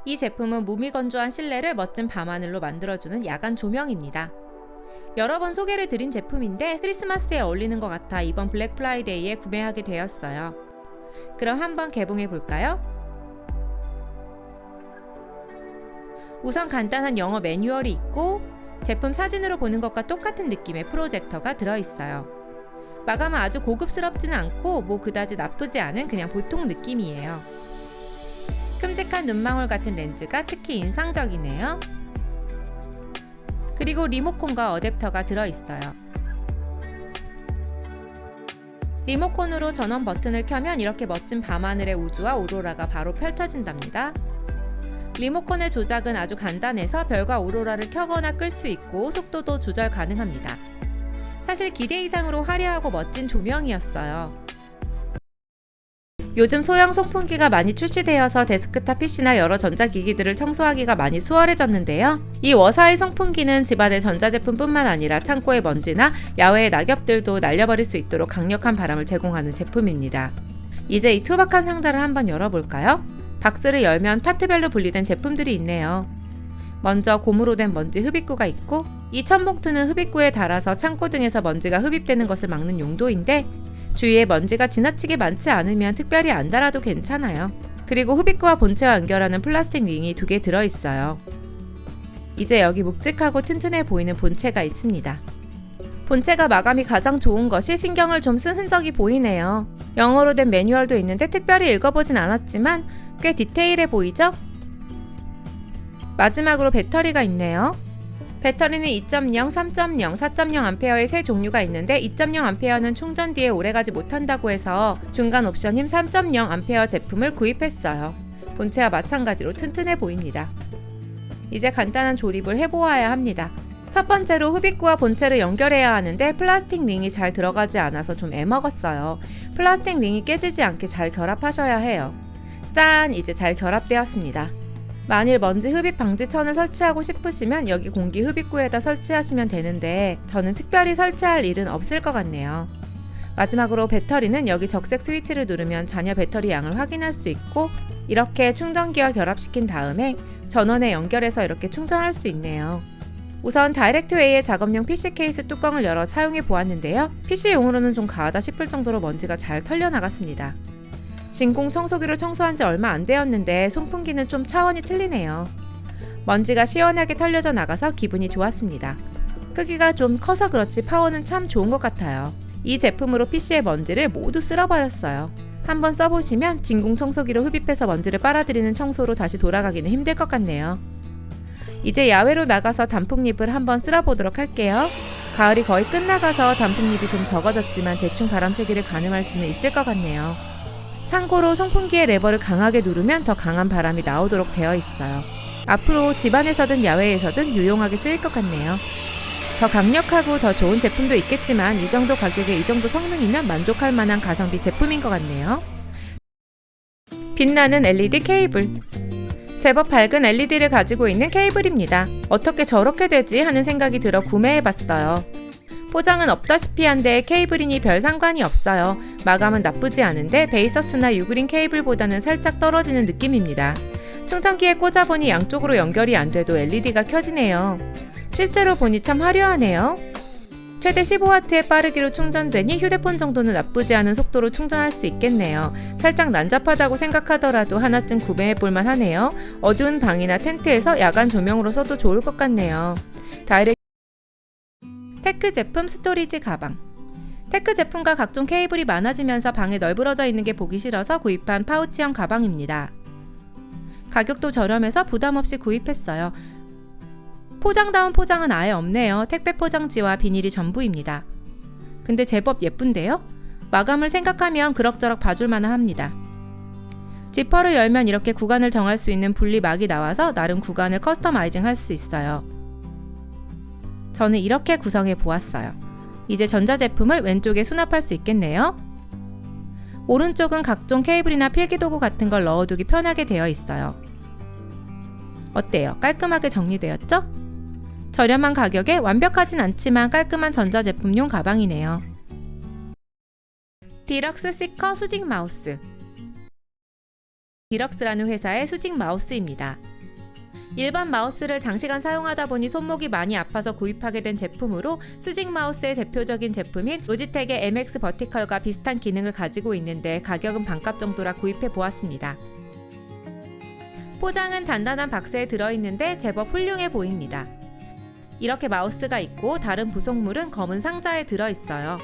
이 제품은 무미건조한 실내를 멋진 밤하늘로 만들어주는 야간 조명입니다. 여러 번 소개를 드린 제품인데 크리스마스에 어울리는 것 같아 이번 블랙 프라이데이에 구매하게 되었어요. 그럼 한번 개봉해 볼까요? 우선 간단한 영어 매뉴얼이 있고 제품 사진으로 보는 것과 똑같은 느낌의 프로젝터가 들어있어요. 마감은 아주 고급스럽지는 않고 뭐 그다지 나쁘지 않은 그냥 보통 느낌이에요. 큼직한 눈망울 같은 렌즈가 특히 인상적이네요. 그리고 리모컨과 어댑터가 들어있어요. 리모컨으로 전원 버튼을 켜면 이렇게 멋진 밤하늘의 우주와 오로라가 바로 펼쳐진답니다. 리모컨의 조작은 아주 간단해서 별과 오로라를 켜거나 끌 수 있고 속도도 조절 가능합니다. 사실 기대 이상으로 화려하고 멋진 조명이었어요. 요즘 소형 송풍기가 많이 출시되어서 데스크탑 PC나 여러 전자기기들을 청소하기가 많이 수월해졌는데요. 이 워사의 송풍기는 집안의 전자제품뿐만 아니라 창고의 먼지나 야외의 낙엽들도 날려버릴 수 있도록 강력한 바람을 제공하는 제품입니다. 이제 이 투박한 상자를 한번 열어볼까요? 박스를 열면 파트별로 분리된 제품들이 있네요. 먼저 고무로 된 먼지 흡입구가 있고 이 천봉투는 흡입구에 달아서 창고 등에서 먼지가 흡입되는 것을 막는 용도인데 주위에 먼지가 지나치게 많지 않으면 특별히 안 달아도 괜찮아요. 그리고 흡입구와 본체와 연결하는 플라스틱 링이 2개 들어있어요. 이제 여기 묵직하고 튼튼해 보이는 본체가 있습니다. 본체가 마감이 가장 좋은 것이 신경을 좀 쓴 흔적이 보이네요. 영어로 된 매뉴얼도 있는데 특별히 읽어보진 않았지만 꽤 디테일해 보이죠? 마지막으로 배터리가 있네요. 배터리는 2.0, 3.0, 4.0A의 세 종류가 있는데 2.0A는 충전 뒤에 오래가지 못한다고 해서 중간 옵션인 3.0A 제품을 구입했어요. 본체와 마찬가지로 튼튼해 보입니다. 이제 간단한 조립을 해보아야 합니다. 첫 번째로 흡입구와 본체를 연결해야 하는데 플라스틱 링이 잘 들어가지 않아서 좀 애먹었어요. 플라스틱 링이 깨지지 않게 잘 결합하셔야 해요. 짠! 이제 잘 결합되었습니다. 만일 먼지 흡입 방지 천을 설치하고 싶으시면 여기 공기 흡입구에다 설치하시면 되는데 저는 특별히 설치할 일은 없을 것 같네요. 마지막으로 배터리는 여기 적색 스위치를 누르면 잔여 배터리 양을 확인할 수 있고 이렇게 충전기와 결합시킨 다음에 전원에 연결해서 이렇게 충전할 수 있네요. 우선 다이렉트웨이의 작업용 PC 케이스 뚜껑을 열어 사용해 보았는데요. PC용으로는 좀 과하다 싶을 정도로 먼지가 잘 털려 나갔습니다. 진공 청소기로 청소한 지 얼마 안 되었는데 송풍기는 좀 차원이 틀리네요. 먼지가 시원하게 털려져 나가서 기분이 좋았습니다. 크기가 좀 커서 그렇지 파워는 참 좋은 것 같아요. 이 제품으로 PC의 먼지를 모두 쓸어버렸어요. 한번 써보시면 진공 청소기로 흡입해서 먼지를 빨아들이는 청소로 다시 돌아가기는 힘들 것 같네요. 이제 야외로 나가서 단풍잎을 한번 쓸어보도록 할게요. 가을이 거의 끝나가서 단풍잎이 좀 적어졌지만 대충 바람 세기를 가늠할 수는 있을 것 같네요. 참고로 송풍기의 레버를 강하게 누르면 더 강한 바람이 나오도록 되어 있어요. 앞으로 집안에서든 야외에서든 유용하게 쓰일 것 같네요. 더 강력하고 더 좋은 제품도 있겠지만 이 정도 가격에 이 정도 성능이면 만족할 만한 가성비 제품인 것 같네요. 빛나는 LED 케이블. 제법 밝은 LED를 가지고 있는 케이블입니다. 어떻게 저렇게 되지 하는 생각이 들어 구매해봤어요. 포장은 없다시피 한데 케이블이니 별 상관이 없어요. 마감은 나쁘지 않은데 베이서스나 유그린 케이블보다는 살짝 떨어지는 느낌입니다. 충전기에 꽂아보니 양쪽으로 연결이 안 돼도 LED가 켜지네요. 실제로 보니 참 화려하네요. 최대 15W의 빠르기로 충전되니 휴대폰 정도는 나쁘지 않은 속도로 충전할 수 있겠네요. 살짝 난잡하다고 생각하더라도 하나쯤 구매해볼만 하네요. 어두운 방이나 텐트에서 야간 조명으로 써도 좋을 것 같네요. 테크 제품 스토리지 가방. 테크 제품과 각종 케이블이 많아지면서 방에 널브러져 있는 게 보기 싫어서 구입한 파우치형 가방입니다. 가격도 저렴해서 부담없이 구입했어요. 포장다운 포장은 아예 없네요. 택배 포장지와 비닐이 전부입니다. 근데 제법 예쁜데요? 마감을 생각하면 그럭저럭 봐줄만은 합니다. 지퍼를 열면 이렇게 구간을 정할 수 있는 분리막이 나와서 나름 구간을 커스터마이징 할 수 있어요. 저는 이렇게 구성해 보았어요. 이제 전자제품을 왼쪽에 수납할 수 있겠네요. 오른쪽은 각종 케이블이나 필기도구 같은 걸 넣어두기 편하게 되어 있어요. 어때요? 깔끔하게 정리되었죠? 저렴한 가격에 완벽하진 않지만 깔끔한 전자제품용 가방이네요. 디럭스 시커 수직 마우스. 디럭스라는 회사의 수직 마우스입니다. 일반 마우스를 장시간 사용하다 보니 손목이 많이 아파서 구입하게 된 제품으로 수직 마우스의 대표적인 제품인 로지텍의 MX 버티컬과 비슷한 기능을 가지고 있는데 가격은 반값 정도라 구입해 보았습니다. 포장은 단단한 박스에 들어있는데 제법 훌륭해 보입니다. 이렇게 마우스가 있고 다른 부속물은 검은 상자에 들어있어요.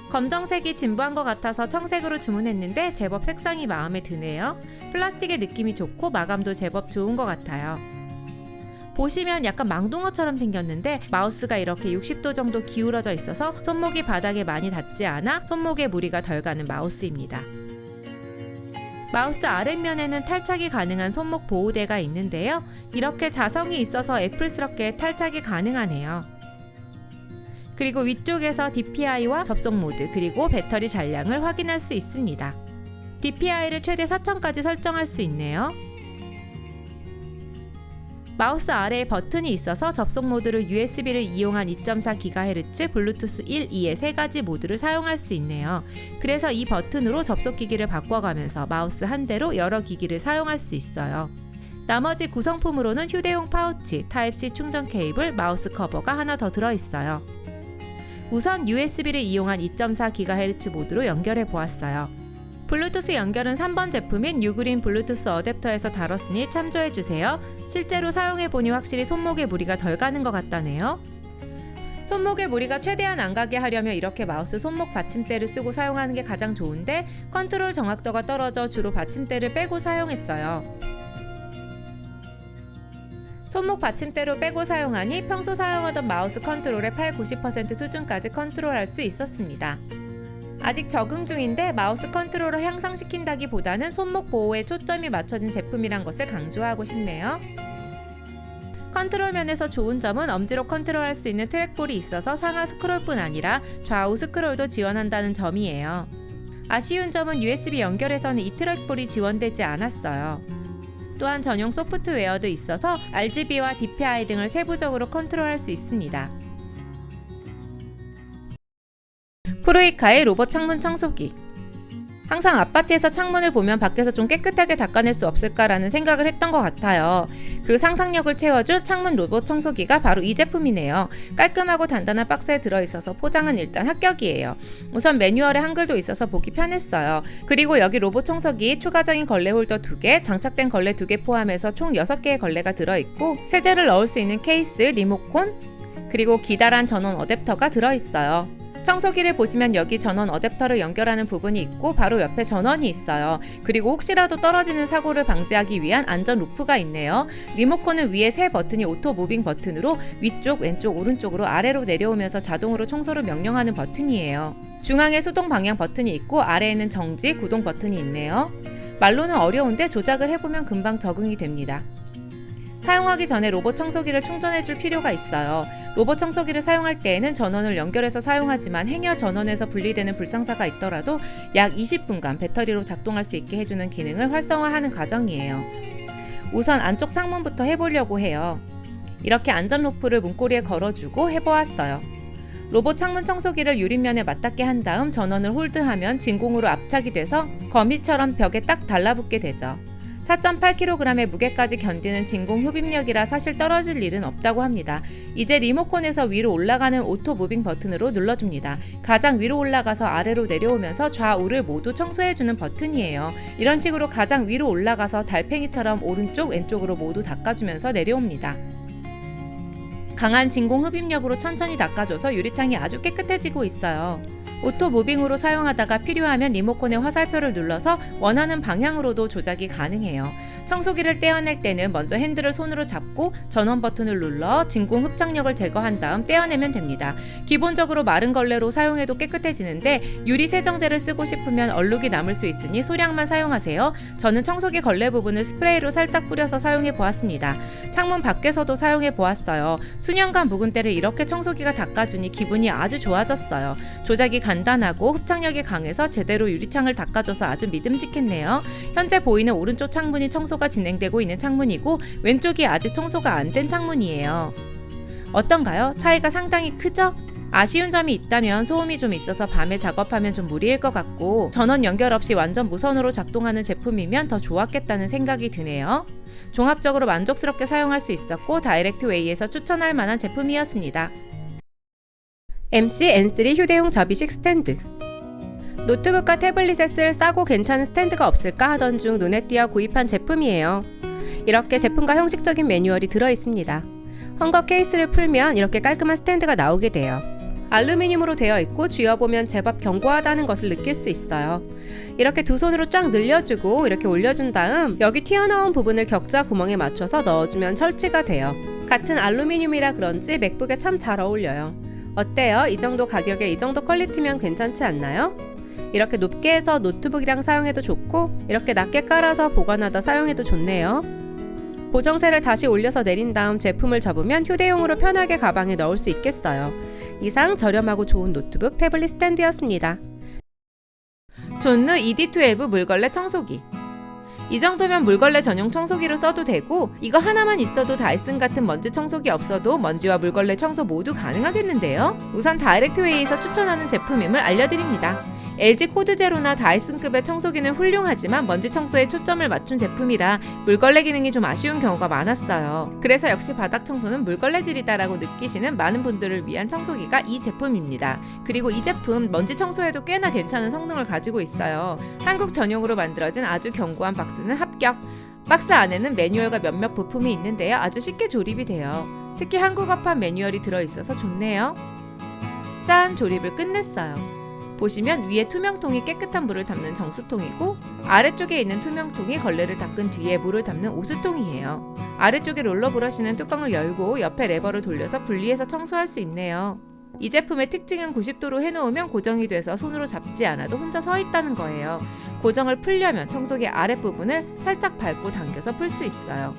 검정색이 진부한 것 같아서 청색으로 주문했는데 제법 색상이 마음에 드네요. 플라스틱의 느낌이 좋고 마감도 제법 좋은 것 같아요. 보시면 약간 망둥어처럼 생겼는데 마우스가 이렇게 60도 정도 기울어져 있어서 손목이 바닥에 많이 닿지 않아 손목에 무리가 덜 가는 마우스입니다. 마우스 아랫면에는 탈착이 가능한 손목 보호대가 있는데요. 이렇게 자성이 있어서 애플스럽게 탈착이 가능하네요. 그리고 위쪽에서 DPI와 접속 모드 그리고 배터리 잔량을 확인할 수 있습니다. DPI를 최대 4000까지 설정할 수 있네요. 마우스 아래에 버튼이 있어서 접속 모드를 USB를 이용한 2.4GHz, 블루투스 1, 2의 3가지 모드를 사용할 수 있네요. 그래서 이 버튼으로 접속 기기를 바꿔가면서 마우스 한 대로 여러 기기를 사용할 수 있어요. 나머지 구성품으로는 휴대용 파우치, 타입C 충전 케이블, 마우스 커버가 하나 더 들어있어요. 우선 USB를 이용한 2.4GHz 모드로 연결해 보았어요. 블루투스 연결은 3번 제품인 유그린 블루투스 어댑터에서 다뤘으니 참조해주세요. 실제로 사용해보니 확실히 손목에 무리가 덜 가는 것 같다네요. 손목에 무리가 최대한 안 가게 하려면 이렇게 마우스 손목 받침대를 쓰고 사용하는 게 가장 좋은데 컨트롤 정확도가 떨어져 주로 받침대를 빼고 사용했어요. 손목 받침대로 빼고 사용하니 평소 사용하던 마우스 컨트롤의 80-90% 수준까지 컨트롤할 수 있었습니다. 아직 적응 중인데 마우스 컨트롤을 향상시킨다기보다는 손목 보호에 초점이 맞춰진 제품이란 것을 강조하고 싶네요. 컨트롤 면에서 좋은 점은 엄지로 컨트롤할 수 있는 트랙볼이 있어서 상하 스크롤뿐 아니라 좌우 스크롤도 지원한다는 점이에요. 아쉬운 점은 USB 연결에서는 이 트랙볼이 지원되지 않았어요. 또한 전용 소프트웨어도 있어서 RGB와 DPI 등을 세부적으로 컨트롤할 수 있습니다. 프루이카의 로봇 창문 청소기. 항상 아파트에서 창문을 보면 밖에서 좀 깨끗하게 닦아낼 수 없을까라는 생각을 했던 것 같아요. 그 상상력을 채워줄 창문 로봇 청소기가 바로 이 제품이네요. 깔끔하고 단단한 박스에 들어있어서 포장은 일단 합격이에요. 우선 매뉴얼에 한글도 있어서 보기 편했어요. 그리고 여기 로봇 청소기 추가적인 걸레 홀더 2개, 장착된 걸레 2개 포함해서 총 6개의 걸레가 들어있고 세제를 넣을 수 있는 케이스, 리모콘, 그리고 기다란 전원 어댑터가 들어있어요. 청소기를 보시면 여기 전원 어댑터를 연결하는 부분이 있고 바로 옆에 전원이 있어요. 그리고 혹시라도 떨어지는 사고를 방지하기 위한 안전 루프가 있네요. 리모컨은 위에 세 버튼이 오토 무빙 버튼으로 위쪽, 왼쪽, 오른쪽으로 아래로 내려오면서 자동으로 청소를 명령하는 버튼이에요. 중앙에 수동 방향 버튼이 있고 아래에는 정지, 구동 버튼이 있네요. 말로는 어려운데 조작을 해보면 금방 적응이 됩니다. 사용하기 전에 로봇 청소기를 충전해줄 필요가 있어요. 로봇 청소기를 사용할 때에는 전원을 연결해서 사용하지만 행여 전원에서 분리되는 불상사가 있더라도 약 20분간 배터리로 작동할 수 있게 해주는 기능을 활성화하는 과정이에요. 우선 안쪽 창문부터 해보려고 해요. 이렇게 안전 로프를 문고리에 걸어주고 해보았어요. 로봇 창문 청소기를 유리면에 맞닿게 한 다음 전원을 홀드하면 진공으로 압착이 돼서 거미처럼 벽에 딱 달라붙게 되죠. 4.8kg의 무게까지 견디는 진공 흡입력이라 사실 떨어질 일은 없다고 합니다. 이제 리모컨에서 위로 올라가는 오토 무빙 버튼으로 눌러줍니다. 가장 위로 올라가서 아래로 내려오면서 좌우를 모두 청소해주는 버튼이에요. 이런 식으로 가장 위로 올라가서 달팽이처럼 오른쪽, 왼쪽으로 모두 닦아주면서 내려옵니다. 강한 진공 흡입력으로 천천히 닦아줘서 유리창이 아주 깨끗해지고 있어요. 오토 무빙으로 사용하다가 필요하면 리모컨의 화살표를 눌러서 원하는 방향으로도 조작이 가능해요. 청소기를 떼어낼 때는 먼저 핸들을 손으로 잡고 전원 버튼을 눌러 진공 흡착력을 제거한 다음 떼어내면 됩니다. 기본적으로 마른 걸레로 사용해도 깨끗해지는데 유리 세정제를 쓰고 싶으면 얼룩이 남을 수 있으니 소량만 사용하세요. 저는 청소기 걸레 부분을 스프레이로 살짝 뿌려서 사용해 보았습니다. 창문 밖에서도 사용해 보았어요. 수년간 묵은 때를 이렇게 청소기가 닦아주니 기분이 아주 좋아졌어요. 조작이 간단하고 흡착력이 강해서 제대로 유리창을 닦아줘서 아주 믿음직했네요. 현재 보이는 오른쪽 창문이 청소가 진행되고 있는 창문이고 왼쪽이 아직 청소가 안 된 창문이에요. 어떤가요? 차이가 상당히 크죠? 아쉬운 점이 있다면 소음이 좀 있어서 밤에 작업하면 좀 무리일 것 같고 전원 연결 없이 완전 무선으로 작동하는 제품이면 더 좋았겠다는 생각이 드네요. 종합적으로 만족스럽게 사용할 수 있었고 다이렉트웨이에서 추천할 만한 제품이었습니다. MC N3 휴대용 접이식 스탠드. 노트북과 태블릿에 쓸 싸고 괜찮은 스탠드가 없을까 하던 중 눈에 띄어 구입한 제품이에요. 이렇게 제품과 형식적인 매뉴얼이 들어있습니다. 헝겊 케이스를 풀면 이렇게 깔끔한 스탠드가 나오게 돼요. 알루미늄으로 되어 있고 쥐어보면 제법 견고하다는 것을 느낄 수 있어요. 이렇게 두 손으로 쫙 늘려주고 이렇게 올려준 다음 여기 튀어나온 부분을 격자 구멍에 맞춰서 넣어주면 설치가 돼요. 같은 알루미늄이라 그런지 맥북에 참 잘 어울려요. 어때요? 이 정도 가격에 이 정도 퀄리티면 괜찮지 않나요? 이렇게 높게 해서 노트북이랑 사용해도 좋고 이렇게 낮게 깔아서 보관하다 사용해도 좋네요. 고정쇠를 다시 올려서 내린 다음 제품을 접으면 휴대용으로 편하게 가방에 넣을 수 있겠어요. 이상 저렴하고 좋은 노트북 태블릿 스탠드였습니다. 존누 ED12 물걸레 청소기. 이 정도면 물걸레 전용 청소기로 써도 되고 이거 하나만 있어도 다이슨 같은 먼지 청소기 없어도 먼지와 물걸레 청소 모두 가능하겠는데요. 우선 다이렉트웨이에서 추천하는 제품임을 알려드립니다. LG 코드제로나 다이슨급의 청소기는 훌륭하지만 먼지 청소에 초점을 맞춘 제품이라 물걸레 기능이 좀 아쉬운 경우가 많았어요. 그래서 역시 바닥 청소는 물걸레질이다라고 느끼시는 많은 분들을 위한 청소기가 이 제품입니다. 그리고 이 제품 먼지 청소에도 꽤나 괜찮은 성능을 가지고 있어요. 한국 전용으로 만들어진 아주 견고한 박스는 합격! 박스 안에는 매뉴얼과 몇몇 부품이 있는데요. 아주 쉽게 조립이 돼요. 특히 한국어판 매뉴얼이 들어있어서 좋네요. 짠! 조립을 끝냈어요. 보시면 위에 투명통이 깨끗한 물을 담는 정수통이고 아래쪽에 있는 투명통이 걸레를 닦은 뒤에 물을 담는 오수통이에요. 아래쪽에 롤러 브러쉬는 뚜껑을 열고 옆에 레버를 돌려서 분리해서 청소할 수 있네요. 이 제품의 특징은 90도로 해놓으면 고정이 돼서 손으로 잡지 않아도 혼자 서 있다는 거예요. 고정을 풀려면 청소기 아랫부분을 살짝 밟고 당겨서 풀 수 있어요.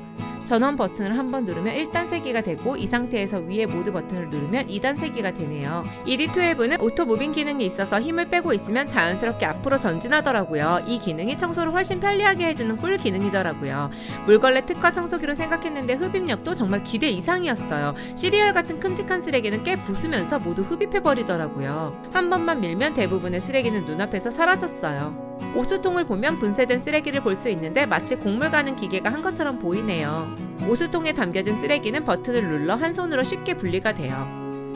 전원 버튼을 한번 누르면 1단 세기가 되고 이 상태에서 위에 모드 버튼을 누르면 2단 세기가 되네요. ED12는 오토 무빙 기능이 있어서 힘을 빼고 있으면 자연스럽게 앞으로 전진하더라고요. 이 기능이 청소를 훨씬 편리하게 해주는 꿀 기능이더라고요. 물걸레 특화 청소기로 생각했는데 흡입력도 정말 기대 이상이었어요. 시리얼 같은 큼직한 쓰레기는 깨 부수면서 모두 흡입해버리더라고요. 한 번만 밀면 대부분의 쓰레기는 눈앞에서 사라졌어요. 오수통을 보면 분쇄된 쓰레기를 볼 수 있는데 마치 곡물 가는 기계가 한 것처럼 보이네요. 오수통에 담겨진 쓰레기는 버튼을 눌러 한 손으로 쉽게 분리가 돼요.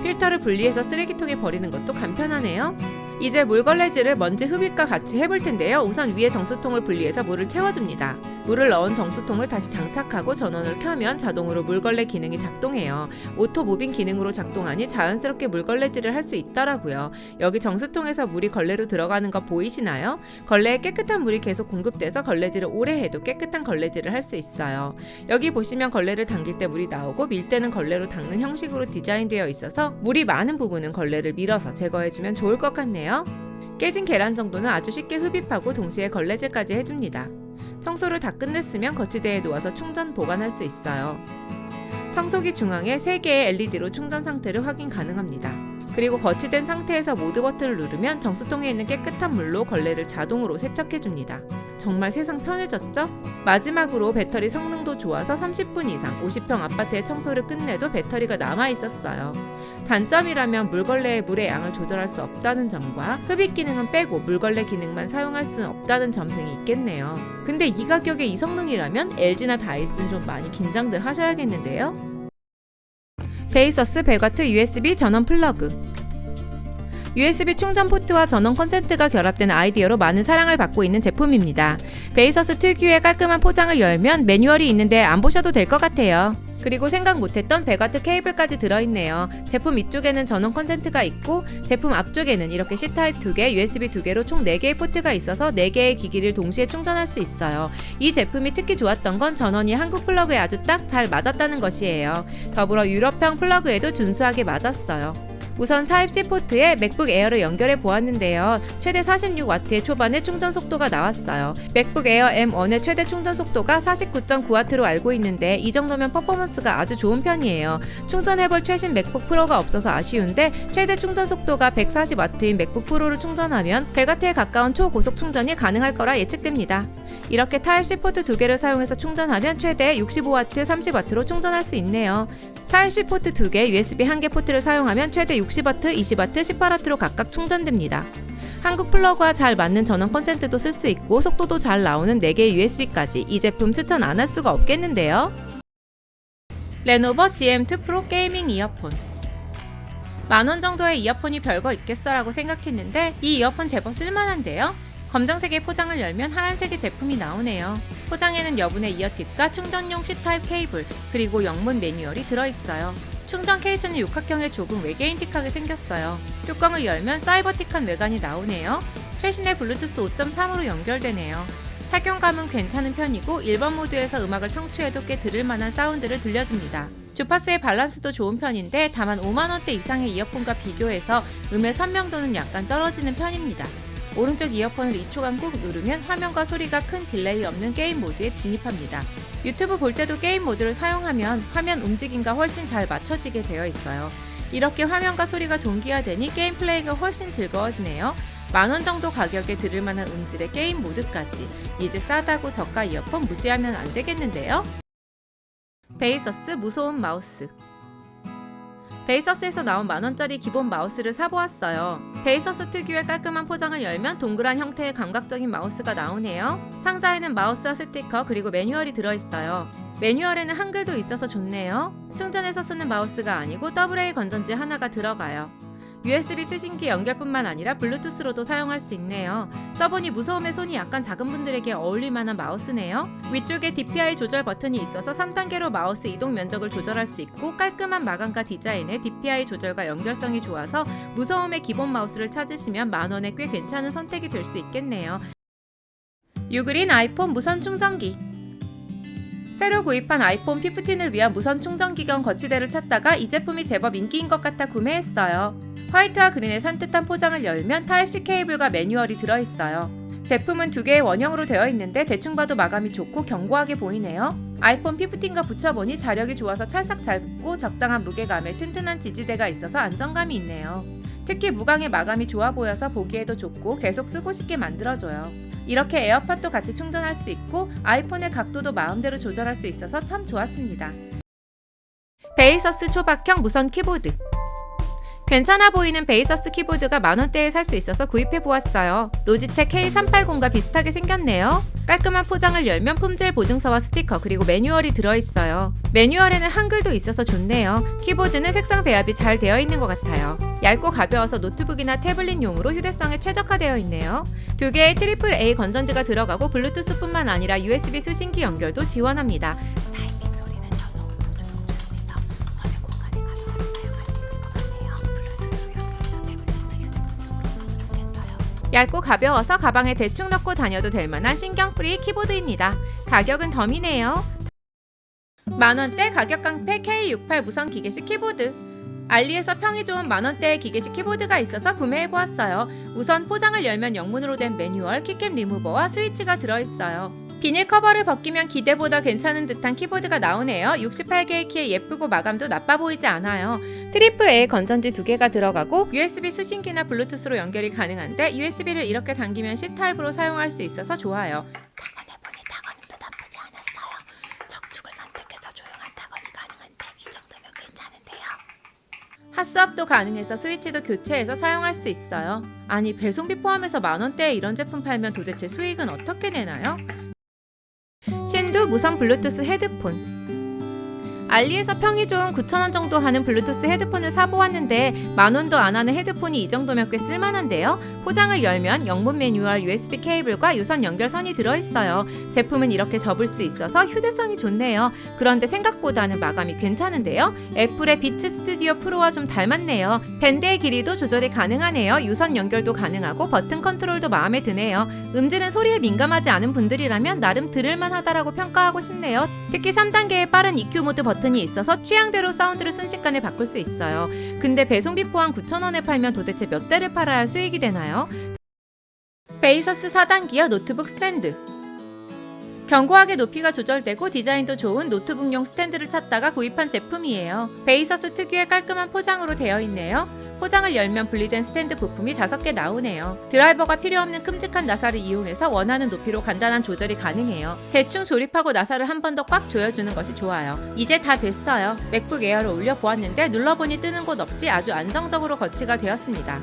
필터를 분리해서 쓰레기통에 버리는 것도 간편하네요. 이제 물걸레질을 먼지 흡입과 같이 해볼 텐데요. 우선 위에 정수통을 분리해서 물을 채워줍니다. 물을 넣은 정수통을 다시 장착하고 전원을 켜면 자동으로 물걸레 기능이 작동해요. 오토 무빙 기능으로 작동하니 자연스럽게 물걸레질을 할 수 있더라고요. 여기 정수통에서 물이 걸레로 들어가는 거 보이시나요? 걸레에 깨끗한 물이 계속 공급돼서 걸레질을 오래 해도 깨끗한 걸레질을 할 수 있어요. 여기 보시면 걸레를 당길 때 물이 나오고 밀 때는 걸레로 닦는 형식으로 디자인되어 있어서 물이 많은 부분은 걸레를 밀어서 제거해주면 좋을 것 같네요. 깨진 계란 정도는 아주 쉽게 흡입하고 동시에 걸레질까지 해줍니다. 청소를 다 끝냈으면 거치대에 놓아서 충전 보관할 수 있어요. 청소기 중앙에 3개의 LED로 충전 상태를 확인 가능합니다. 그리고 거치된 상태에서 모드 버튼을 누르면 정수통에 있는 깨끗한 물로 걸레를 자동으로 세척해줍니다. 정말 세상 편해졌죠? 마지막으로 배터리 성능도 좋아서 30분 이상 50평 아파트의 청소를 끝내도 배터리가 남아있었어요. 단점이라면 물걸레의 물의 양을 조절할 수 없다는 점과 흡입 기능은 빼고 물걸레 기능만 사용할 수는 없다는 점 등이 있겠네요. 근데 이 가격에 이 성능이라면 LG나 다이슨 좀 많이 긴장들 하셔야겠는데요? 베이서스 100W USB 전원 플러그. USB 충전 포트와 전원 콘센트가 결합된 아이디어로 많은 사랑을 받고 있는 제품입니다. 베이서스 특유의 깔끔한 포장을 열면 매뉴얼이 있는데 안 보셔도 될 것 같아요. 그리고 생각 못했던 100W 케이블까지 들어있네요. 제품 이쪽에는 전원 콘센트가 있고 제품 앞쪽에는 이렇게 C타입 2개, USB 2개로 총 4개의 포트가 있어서 4개의 기기를 동시에 충전할 수 있어요. 이 제품이 특히 좋았던 건 전원이 한국 플러그에 아주 딱 잘 맞았다는 것이에요. 더불어 유럽형 플러그에도 준수하게 맞았어요. 우선 타입C 포트에 맥북 에어를 연결해 보았는데요. 최대 46W의 초반의 충전 속도가 나왔어요. 맥북 에어 M1의 최대 충전 속도가 49.9W로 알고 있는데 이 정도면 퍼포먼스가 아주 좋은 편이에요. 충전해볼 최신 맥북 프로가 없어서 아쉬운데 최대 충전 속도가 140W인 맥북 프로를 충전하면 100W에 가까운 초고속 충전이 가능할 거라 예측됩니다. 이렇게 타입C 포트 2개를 사용해서 충전하면 최대 65W, 30W로 충전할 수 있네요. 타입C 포트 2개, USB 1개 포트를 사용하면 최대 60W, 20W, 18W로 각각 충전됩니다. 한국 플러그와 잘 맞는 전원 콘센트도 쓸 수 있고 속도도 잘 나오는 4개의 USB까지 이 제품 추천 안 할 수가 없겠는데요. 레노버 GM2 프로 게이밍 이어폰. 10,000원 정도의 이어폰이 별거 있겠어 라고 생각했는데 이 이어폰 제법 쓸만한데요. 검정색의 포장을 열면 하얀색의 제품이 나오네요. 포장에는 여분의 이어팁과 충전용 C타입 케이블 그리고 영문 매뉴얼이 들어있어요. 충전 케이스는 육각형의 조금 외계인틱하게 생겼어요. 뚜껑을 열면 사이버틱한 외관이 나오네요. 최신의 블루투스 5.3으로 연결되네요. 착용감은 괜찮은 편이고 1번 모드에서 음악을 청취해도 꽤 들을만한 사운드를 들려줍니다. 주파수의 밸런스도 좋은 편인데 다만 50,000원대 이상의 이어폰과 비교해서 음의 선명도는 약간 떨어지는 편입니다. 오른쪽 이어폰을 2초간 꾹 누르면 화면과 소리가 큰 딜레이 없는 게임 모드에 진입합니다. 유튜브 볼 때도 게임 모드를 사용하면 화면 움직임과 훨씬 잘 맞춰지게 되어 있어요. 이렇게 화면과 소리가 동기화되니 게임 플레이가 훨씬 즐거워지네요. 10,000원 정도 가격에 들을만한 음질의 게임 모드까지. 이제 싸다고 저가 이어폰 무시하면 안 되겠는데요? 베이서스 무소음 마우스. 베이서스에서 나온 10,000원짜리 기본 마우스를 사보았어요. 베이서스 특유의 깔끔한 포장을 열면 동그란 형태의 감각적인 마우스가 나오네요. 상자에는 마우스와 스티커 그리고 매뉴얼이 들어있어요. 매뉴얼에는 한글도 있어서 좋네요. 충전해서 쓰는 마우스가 아니고 AA 건전지 하나가 들어가요. USB 수신기 연결뿐만 아니라 블루투스로도 사용할 수 있네요. 써보니 무소음의 손이 약간 작은 분들에게 어울릴 만한 마우스네요. 위쪽에 DPI 조절 버튼이 있어서 3단계로 마우스 이동 면적을 조절할 수 있고 깔끔한 마감과 디자인에 DPI 조절과 연결성이 좋아서 무소음의 기본 마우스를 찾으시면 10,000원에 꽤 괜찮은 선택이 될 수 있겠네요. 유그린 아이폰 무선 충전기. 새로 구입한 아이폰 15을 위한 무선 충전기경 거치대를 찾다가 이 제품이 제법 인기인 것 같아 구매했어요. 화이트와 그린의 산뜻한 포장을 열면 타입C 케이블과 매뉴얼이 들어있어요. 제품은 2개의 원형으로 되어 있는데 대충 봐도 마감이 좋고 견고하게 보이네요. 아이폰 15과 붙여보니 자력이 좋아서 찰싹 잘 붙고 적당한 무게감에 튼튼한 지지대가 있어서 안정감이 있네요. 특히 무광의 마감이 좋아 보여서 보기에도 좋고 계속 쓰고 싶게 만들어줘요. 이렇게 에어팟도 같이 충전할 수 있고 아이폰의 각도도 마음대로 조절할 수 있어서 참 좋았습니다. 베이서스 초박형 무선 키보드. 괜찮아 보이는 베이서스 키보드가 만원대에 살 수 있어서 구입해보았어요. 로지텍 K380과 비슷하게 생겼네요. 깔끔한 포장을 열면 품질 보증서와 스티커 그리고 매뉴얼이 들어있어요. 매뉴얼에는 한글도 있어서 좋네요. 키보드는 색상 배합이 잘 되어 있는 것 같아요. 얇고 가벼워서 노트북이나 태블릿용으로 휴대성에 최적화되어 있네요. 두 개의 AAA 건전지가 들어가고 블루투스뿐만 아니라 USB 수신기 연결도 지원합니다. 타이핑 소리는 저소음으로 조정해서 어느 공간에 가서도 사용할 수 있을 것 같네요. 블루투스로 연결해서 태블릿이나 휴대폰용으로 써도 좋겠어요. 얇고 가벼워서 가방에 대충 넣고 다녀도 될 만한 신경 프리 키보드입니다. 가격은 덤이네요. 만원대 가격 깡패 K68 무선 기계식 키보드. 알리에서 평이 좋은 만원대의 기계식 키보드가 있어서 구매해보았어요. 우선 포장을 열면 영문으로 된 매뉴얼, 키캡 리무버와 스위치가 들어있어요. 비닐 커버를 벗기면 기대보다 괜찮은 듯한 키보드가 나오네요. 68개의 키에 예쁘고 마감도 나빠 보이지 않아요. AAA 건전지 2개가 들어가고 USB 수신기나 블루투스로 연결이 가능한데 USB를 이렇게 당기면 C타입으로 사용할 수 있어서 좋아요. 타건해보니 타건음도 나쁘지 않았어요. 적축을 선택해서 조용한 타건이 가능한데 이 정도면 괜찮은데요. 핫스왑도 가능해서 스위치도 교체해서 사용할 수 있어요. 아니 배송비 포함해서 만원대에 이런 제품 팔면 도대체 수익은 어떻게 내나요? 신두 무선 블루투스 헤드폰. 알리에서 평이 좋은 9,000원 정도 하는 블루투스 헤드폰을 사보았는데 만원도 안 하는 헤드폰이 이 정도면 꽤 쓸만한데요. 포장을 열면 영문 매뉴얼, USB 케이블과 유선 연결선이 들어있어요. 제품은 이렇게 접을 수 있어서 휴대성이 좋네요. 그런데 생각보다는 마감이 괜찮은데요. 애플의 비츠 스튜디오 프로와 좀 닮았네요. 밴드의 길이도 조절이 가능하네요. 유선 연결도 가능하고 버튼 컨트롤도 마음에 드네요. 음질은 소리에 민감하지 않은 분들이라면 나름 들을만 하다라고 평가하고 싶네요. 특히 3단계의 빠른 EQ 모드 버튼이 있어서 취향대로 사운드를 순식간에 바꿀 수 있어요. 근데 배송비 포함 9,000원에 팔면 도대체 몇 대를 팔아야 수익이 되나요? 베이서스 4단기어 노트북 스탠드. 견고하게 높이가 조절되고 디자인도 좋은 노트북용 스탠드를 찾다가 구입한 제품이에요. 베이서스 특유의 깔끔한 포장으로 되어 있네요. 포장을 열면 분리된 스탠드 부품이 5개 나오네요. 드라이버가 필요 없는 큼직한 나사를 이용해서 원하는 높이로 간단한 조절이 가능해요. 대충 조립하고 나사를 한 번 더 꽉 조여주는 것이 좋아요. 이제 다 됐어요. 맥북 에어를 올려보았는데 눌러보니 뜨는 곳 없이 아주 안정적으로 거치가 되었습니다.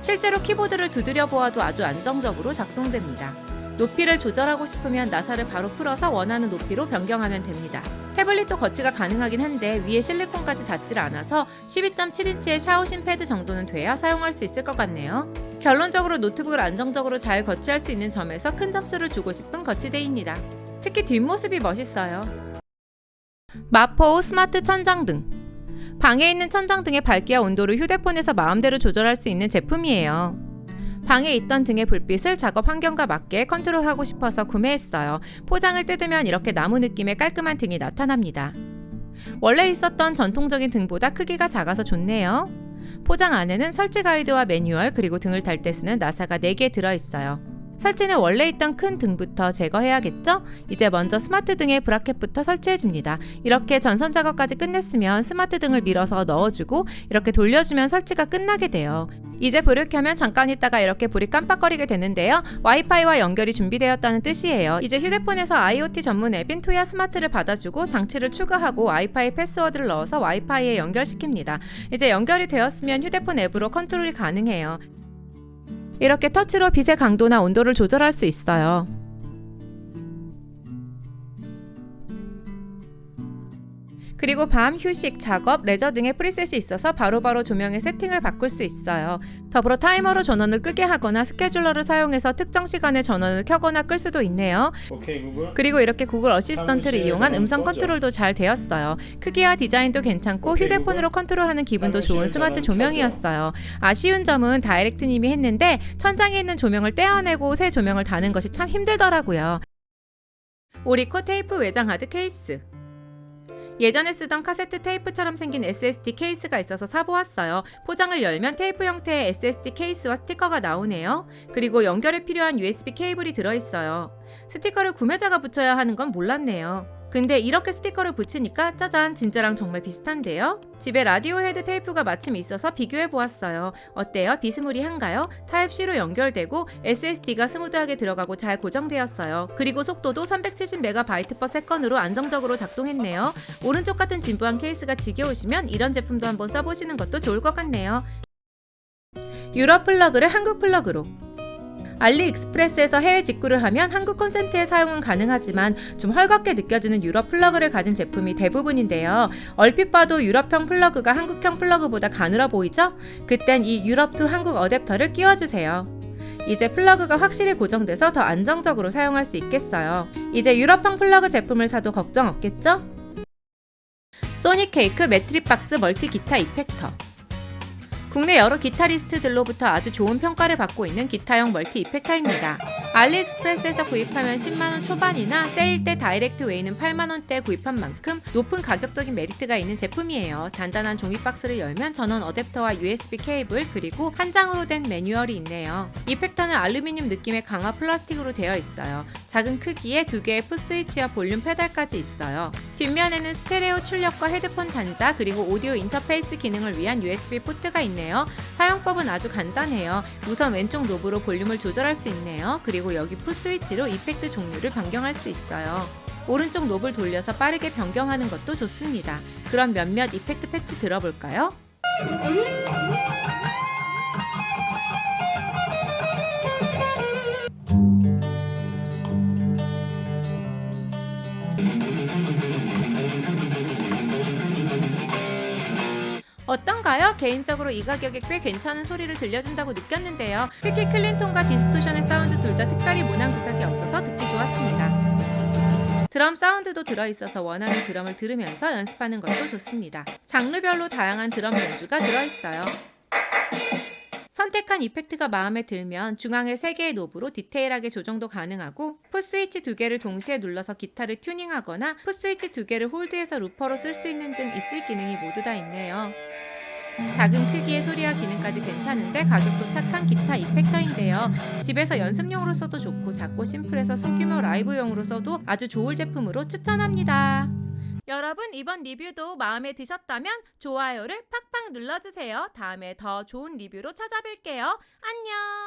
실제로 키보드를 두드려 보아도 아주 안정적으로 작동됩니다. 높이를 조절하고 싶으면 나사를 바로 풀어서 원하는 높이로 변경하면 됩니다. 태블릿도 거치가 가능하긴 한데 위에 실리콘까지 닿질 않아서 12.7인치의 샤오신 패드 정도는 돼야 사용할 수 있을 것 같네요. 결론적으로 노트북을 안정적으로 잘 거치할 수 있는 점에서 큰 점수를 주고 싶은 거치대입니다. 특히 뒷모습이 멋있어요. 마포우 스마트 천장등. 방에 있는 천장등의 밝기와 온도를 휴대폰에서 마음대로 조절할 수 있는 제품이에요. 방에 있던 등의 불빛을 작업 환경과 맞게 컨트롤하고 싶어서 구매했어요. 포장을 뜯으면 이렇게 나무 느낌의 깔끔한 등이 나타납니다. 원래 있었던 전통적인 등보다 크기가 작아서 좋네요. 포장 안에는 설치 가이드와 매뉴얼 그리고 등을 달 때 쓰는 나사가 4개 들어있어요. 설치는 원래 있던 큰 등부터 제거해야겠죠? 이제 먼저 스마트 등의 브라켓부터 설치해줍니다. 이렇게 전선 작업까지 끝냈으면 스마트 등을 밀어서 넣어주고 이렇게 돌려주면 설치가 끝나게 돼요. 이제 불을 켜면 잠깐 있다가 이렇게 불이 깜빡거리게 되는데요. 와이파이와 연결이 준비되었다는 뜻이에요. 이제 휴대폰에서 IoT 전문 앱인 투야 스마트를 받아주고 장치를 추가하고 와이파이 패스워드를 넣어서 와이파이에 연결시킵니다. 이제 연결이 되었으면 휴대폰 앱으로 컨트롤이 가능해요. 이렇게 터치로 빛의 강도나 온도를 조절할 수 있어요. 그리고 밤, 휴식, 작업, 레저 등의 프리셋이 있어서 바로바로 조명의 세팅을 바꿀 수 있어요. 더불어 타이머로 전원을 끄게 하거나 스케줄러를 사용해서 특정 시간에 전원을 켜거나 끌 수도 있네요. 오케이 구글. 그리고 이렇게 구글 어시스턴트를 이용한 음성 컨트롤도 잘 되었어요. 크기와 디자인도 괜찮고 휴대폰으로 컨트롤하는 기분도 좋은 스마트 조명이었어요. 아쉬운 점은 다이렉트님이 했는데 천장에 있는 조명을 떼어내고 새 조명을 다는 것이 참 힘들더라고요. 오리코 테이프 외장 하드 케이스. 예전에 쓰던 카세트 테이프처럼 생긴 SSD 케이스가 있어서 사보았어요. 포장을 열면 테이프 형태의 SSD 케이스와 스티커가 나오네요. 그리고 연결에 필요한 USB 케이블이 들어있어요. 스티커를 구매자가 붙여야 하는 건 몰랐네요. 근데 이렇게 스티커를 붙이니까 짜잔, 진짜랑 정말 비슷한데요? 집에 라디오 헤드 테이프가 마침 있어서 비교해보았어요. 어때요? 비스무리한가요? 타입C로 연결되고 SSD가 스무드하게 들어가고 잘 고정되었어요. 그리고 속도도 370MB/s으로 안정적으로 작동했네요. 오른쪽 같은 진부한 케이스가 지겨우시면 이런 제품도 한번 써보시는 것도 좋을 것 같네요. 유럽 플러그를 한국 플러그로. 알리익스프레스에서 해외 직구를 하면 한국 콘센트의 사용은 가능하지만 좀 헐겁게 느껴지는 유럽 플러그를 가진 제품이 대부분인데요. 얼핏 봐도 유럽형 플러그가 한국형 플러그보다 가늘어 보이죠? 그땐 이 유럽 투 한국 어댑터를 끼워주세요. 이제 플러그가 확실히 고정돼서 더 안정적으로 사용할 수 있겠어요. 이제 유럽형 플러그 제품을 사도 걱정 없겠죠? 소닉케이크 매트릭박스 멀티 기타 이펙터. 국내 여러 기타리스트들로부터 아주 좋은 평가를 받고 있는 기타용 멀티 이펙터입니다. 알리익스프레스에서 구입하면 10만원 초반이나 세일 때 다이렉트 웨이는 8만원대에 구입한 만큼 높은 가격적인 메리트가 있는 제품이에요. 단단한 종이 박스를 열면 전원 어댑터와 USB 케이블 그리고 한 장으로 된 매뉴얼이 있네요. 이펙터는 알루미늄 느낌의 강화 플라스틱으로 되어 있어요. 작은 크기에 2개의 풋스위치와 볼륨 페달까지 있어요. 뒷면에는 스테레오 출력과 헤드폰 단자 그리고 오디오 인터페이스 기능을 위한 USB 포트가 있네요. 사용법은 아주 간단해요. 우선 왼쪽 노브로 볼륨을 조절할 수 있네요. 그리고 여기 풋스위치로 이펙트 종류를 변경할 수 있어요. 오른쪽 노브를 돌려서 빠르게 변경하는 것도 좋습니다. 그럼 몇몇 이펙트 패치 들어볼까요? 어떤가요? 개인적으로 이 가격에 꽤 괜찮은 소리를 들려준다고 느꼈는데요. 특히 클린톤과 디스토션의 사운드 둘 다 특별히 모난 구석이 없어서 듣기 좋았습니다. 드럼 사운드도 들어있어서 원하는 드럼을 들으면서 연습하는 것도 좋습니다. 장르별로 다양한 드럼 연주가 들어있어요. 선택한 이펙트가 마음에 들면 중앙에 3개의 노브로 디테일하게 조정도 가능하고 풋스위치 2개를 동시에 눌러서 기타를 튜닝하거나 풋스위치 2개를 홀드해서 루퍼로 쓸 수 있는 등 있을 기능이 모두 다 있네요. 작은 크기의 소리와 기능까지 괜찮은데 가격도 착한 기타 이펙터인데요. 집에서 연습용으로 써도 좋고 작고 심플해서 소규모 라이브용으로 써도 아주 좋을 제품으로 추천합니다. 여러분 이번 리뷰도 마음에 드셨다면 좋아요를 팍팍 눌러주세요. 다음에 더 좋은 리뷰로 찾아뵐게요. 안녕.